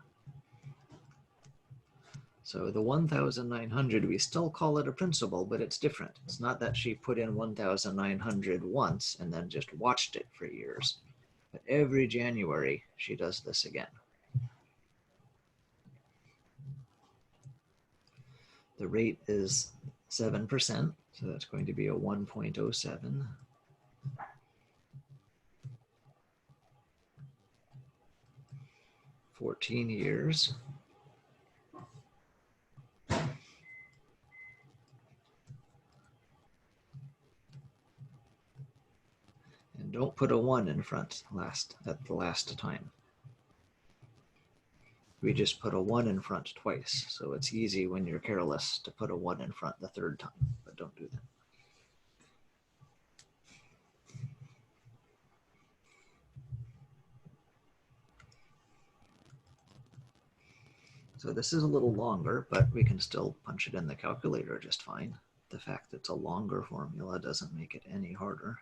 So the 1,900, we still call it a principal, but it's different. It's not that she put in 1,900 once and then just watched it for years. But every January, she does this again. The rate is 7%, so that's going to be a 1.07. 14 years. And don't put a 1 in front at the last time. We just put a 1 in front twice, so it's easy when you're careless to put a 1 in front the third time, but don't do that. So this is a little longer, but we can still punch it in the calculator just fine. The fact that it's a longer formula doesn't make it any harder.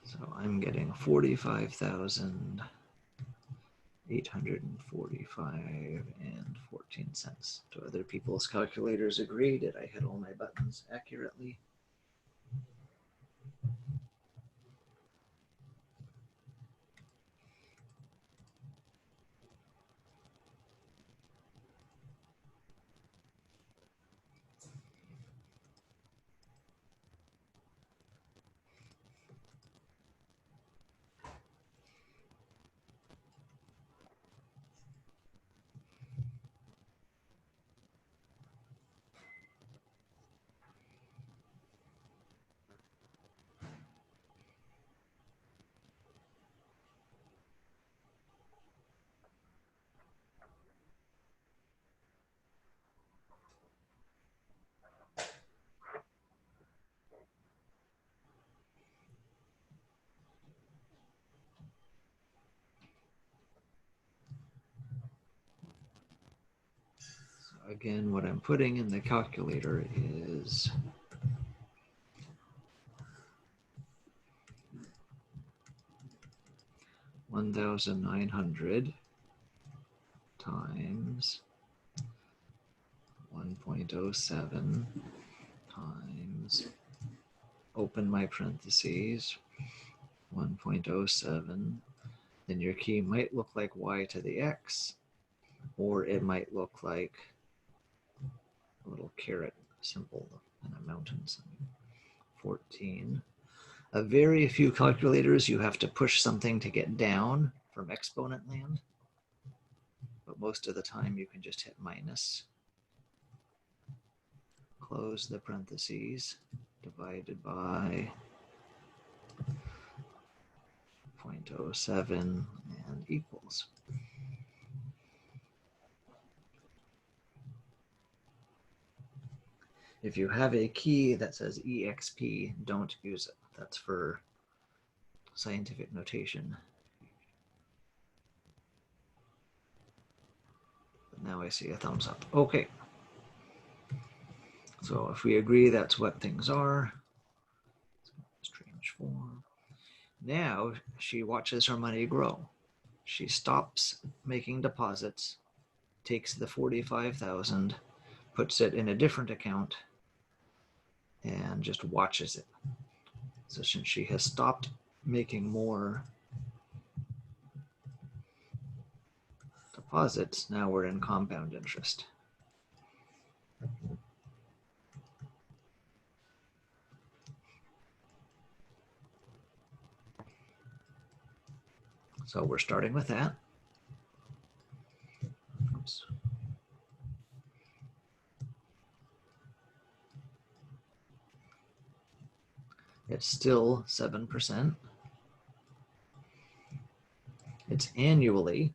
So I'm getting 45,845 and 14 cents. Do other people's calculators agree? Did I hit all my buttons accurately? Again, what I'm putting in the calculator is 1,900 times 1.07 times, open my parentheses, 1.07. Then your key might look like y to the x, or it might look like a little caret symbol and a mountain sign. 14. A very few calculators, you have to push something to get down from exponent land, but most of the time you can just hit minus. Close the parentheses, divided by 0.07 and equals. If you have a key that says EXP, don't use it. That's for scientific notation. But now I see a thumbs up. Okay. So if we agree that's what things are, strange form. Now she watches her money grow. She stops making deposits, takes the 45,000, puts it in a different account, and just watches it. So since she has stopped making more deposits, now we're in compound interest. So we're starting with that. Oops. It's still 7%. It's annually,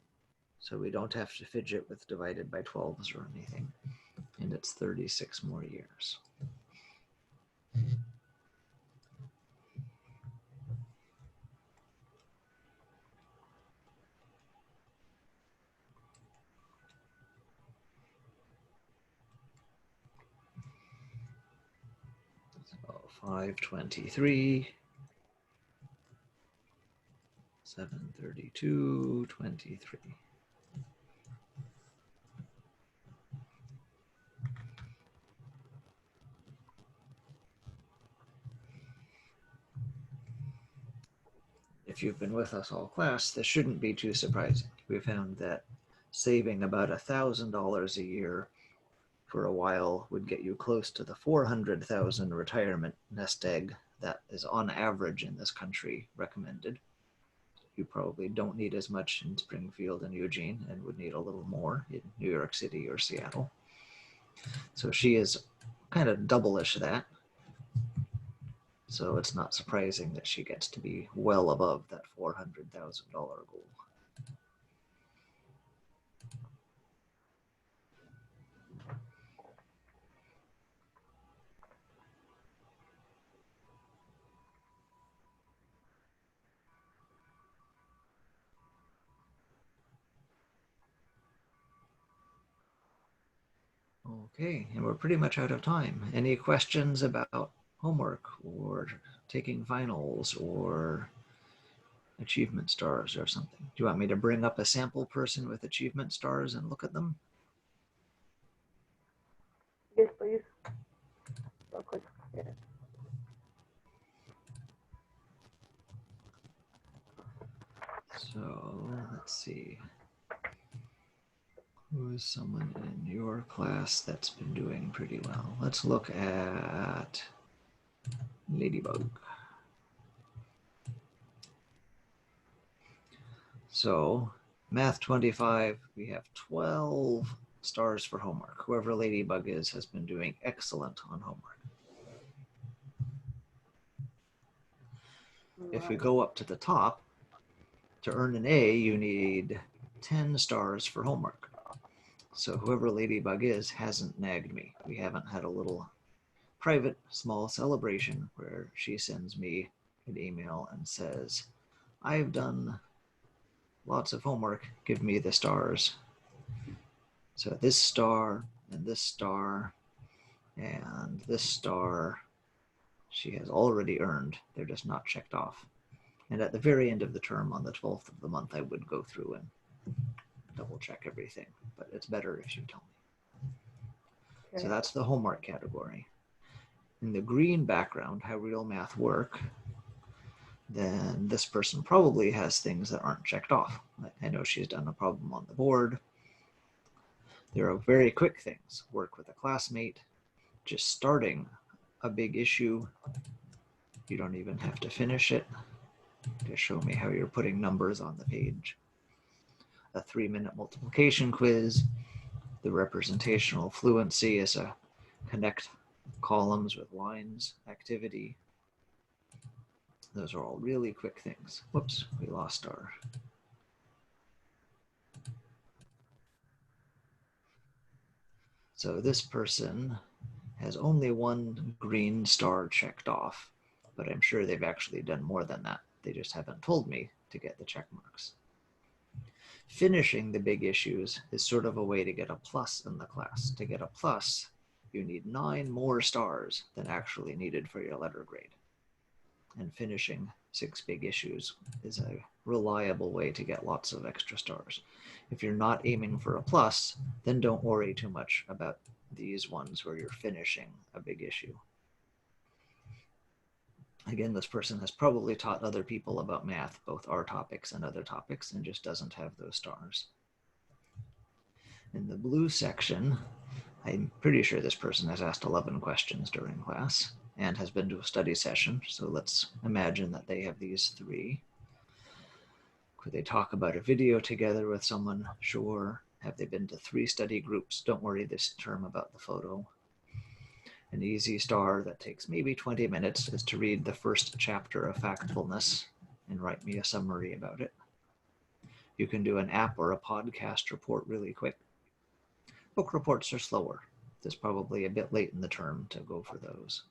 so we don't have to fidget with divided by 12s or anything. And it's 36 more years. So 5:23, 7:32:23. If you've been with us all class, this shouldn't be too surprising. We found that saving about $1,000 a year for a while would get you close to the 400,000 retirement nest egg that is on average in this country recommended. You probably don't need as much in Springfield and Eugene and would need a little more in New York City or Seattle. So she is kind of double-ish that. So it's not surprising that she gets to be well above that $400,000 goal. Okay, and we're pretty much out of time. Any questions about homework or taking finals or achievement stars or something? Do you want me to bring up a sample person with achievement stars and look at them? Yes, please. Real quick. Yeah. So let's see. Who is someone in your class that's been doing pretty well? Let's look at Ladybug. So Math 25, we have 12 stars for homework. Whoever Ladybug is has been doing excellent on homework. If we go up to the top, to earn an A, you need 10 stars for homework. So whoever Ladybug is hasn't nagged me. We haven't had a little private small celebration where she sends me an email and says, I've done lots of homework, give me the stars. So this star and this star and this star, she has already earned. They're just not checked off. And at the very end of the term, on the 12th of the month, I would go through and double check everything, but it's better if you tell me. Okay. So that's the homework category. In the green background, how real math work, then this person probably has things that aren't checked off. I know she's done a problem on the board. There are very quick things. Work with a classmate, just starting a big issue. You don't even have to finish it. Just show me how you're putting numbers on the page. A 3-minute multiplication quiz. The representational fluency is a connect columns with lines activity. Those are all really quick things. Whoops, we lost our. So this person has only one green star checked off, but I'm sure they've actually done more than that. They just haven't told me to get the check marks. Finishing the big issues is sort of a way to get a plus in the class. To get a plus, you need 9 more stars than actually needed for your letter grade. And finishing 6 big issues is a reliable way to get lots of extra stars. If you're not aiming for a plus, then don't worry too much about these ones where you're finishing a big issue. Again, this person has probably taught other people about math, both our topics and other topics, and just doesn't have those stars. In the blue section, I'm pretty sure this person has asked 11 questions during class and has been to a study session. So let's imagine that they have these 3. Could they talk about a video together with someone? Sure. Have they been to 3 study groups? Don't worry this term about the photo. An easy star that takes maybe 20 minutes is to read the first chapter of Factfulness and write me a summary about it. You can do an app or a podcast report really quick. Book reports are slower. It's probably a bit late in the term to go for those.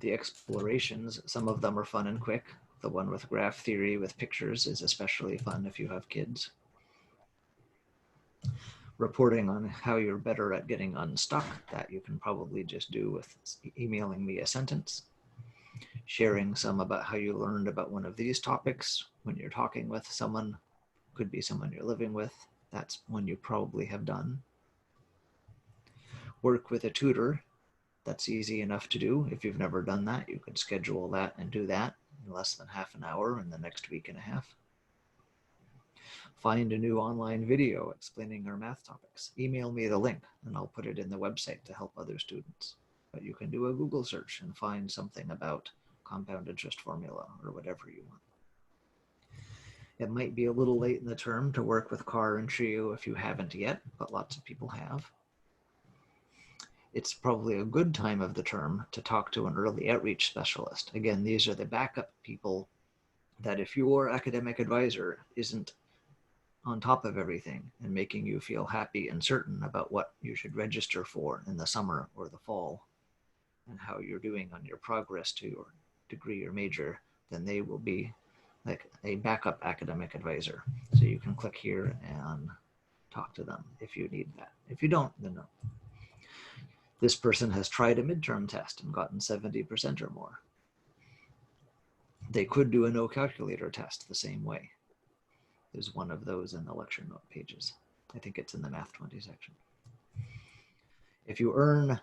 The explorations, some of them are fun and quick. The one with graph theory with pictures is especially fun if you have kids. reporting on how you're better at getting unstuck, that you can probably just do with emailing me a sentence. Sharing some about how you learned about one of these topics when you're talking with someone, could be someone you're living with, that's one you probably have done. Work with a tutor, that's easy enough to do. If you've never done that, you could schedule that and do that in less than half an hour in the next week and a half. Find a new online video explaining our math topics. Email me the link and I'll put it in the website to help other students. But you can do a Google search and find something about compound interest formula or whatever you want. It might be a little late in the term to work with CAR and TRIO if you haven't yet, but lots of people have. It's probably a good time of the term to talk to an early outreach specialist. Again, these are the backup people that if your academic advisor isn't on top of everything and making you feel happy and certain about what you should register for in the summer or the fall and how you're doing on your progress to your degree or major, then they will be like a backup academic advisor. So you can click here and talk to them if you need that. If you don't, then no. This person has tried a midterm test and gotten 70% or more. They could do a no calculator test the same way. There's one of those in the lecture note pages. I think it's in the Math 20 section. If you earn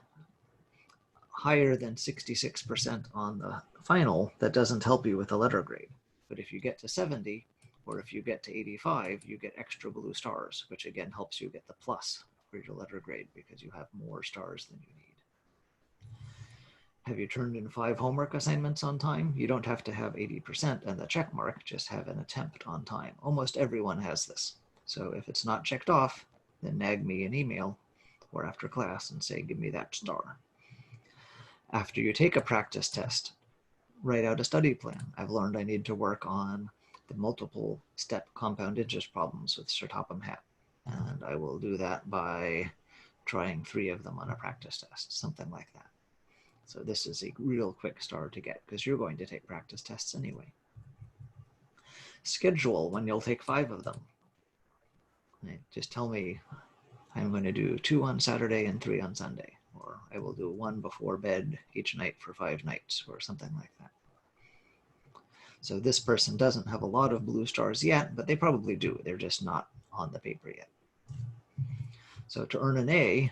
higher than 66% on the final, that doesn't help you with the letter grade. But if you get to 70, or if you get to 85, you get extra blue stars, which again helps you get the plus for your letter grade because you have more stars than you need. Have you turned in 5 homework assignments on time? You don't have to have 80% and the check mark, just have an attempt on time. Almost everyone has this. So if it's not checked off, then nag me an email or after class and say, give me that star. After you take a practice test, write out a study plan. I've learned I need to work on the multiple step compound interest problems with Sir Topham Hatt. And I will do that by trying 3 of them on a practice test, something like that. So this is a real quick star to get because you're going to take practice tests anyway. Schedule when you'll take 5 of them. Right? Just tell me I'm going to do 2 on Saturday and 3 on Sunday, or I will do 1 before bed each night for 5 nights or something like that. So this person doesn't have a lot of blue stars yet, but they probably do. They're just not on the paper yet. So to earn an A,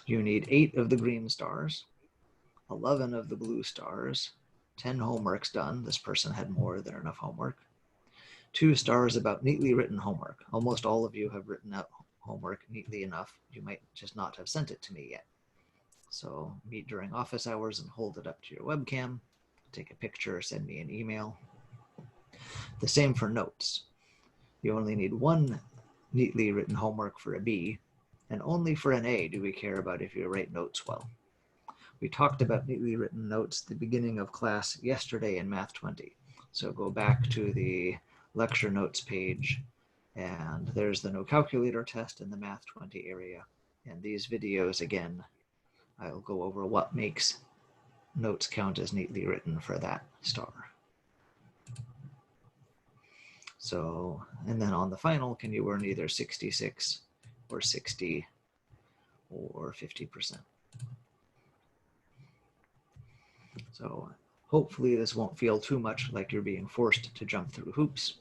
you need 8 of the green stars, 11 of the blue stars, 10 homeworks done. This person had more than enough homework. 2 stars about neatly written homework. Almost all of you have written out homework neatly enough. You might just not have sent it to me yet. So meet during office hours and hold it up to your webcam. Take a picture, send me an email. The same for notes. You only need 1 neatly written homework for a B, and only for an A do we care about if you write notes well. We talked about neatly written notes at the beginning of class yesterday in Math 20. So go back to the lecture notes page, and there's the no calculator test in the Math 20 area. And these videos, again, I'll go over what makes notes count as neatly written for that star. So, and then on the final, can you earn either 66 or 60 or 50%? So hopefully this won't feel too much like you're being forced to jump through hoops.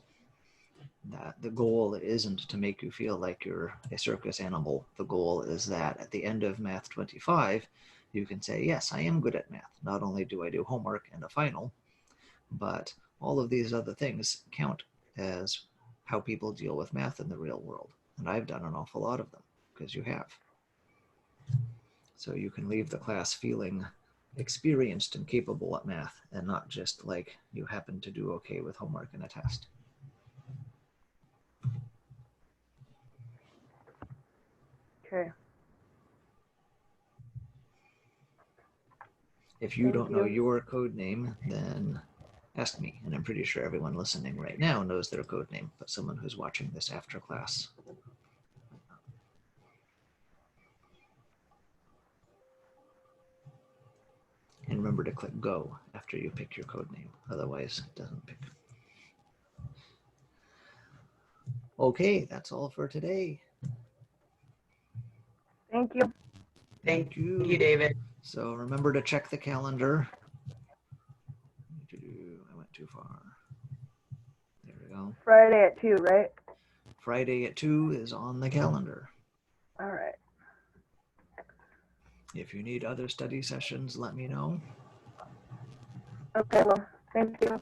That the goal isn't to make you feel like you're a circus animal. The goal is that at the end of Math 25, you can say, yes, I am good at math. Not only do I do homework and a final, but all of these other things count as how people deal with math in the real world. And I've done an awful lot of them, because you have. So you can leave the class feeling experienced and capable at math, and not just like you happen to do okay with homework and a test. Okay. If you Thank don't know you. your code name, then ask me. And I'm pretty sure everyone listening right now knows their code name, but someone who's watching this after class. And remember to click go after you pick your code name. Otherwise, it doesn't pick. Okay, that's all for today. Thank you. Thank you, David. So remember to check the calendar. I went too far. There we go. Friday at 2, right? Friday at 2 is on the calendar. All right. If you need other study sessions, let me know. Okay, well, thank you.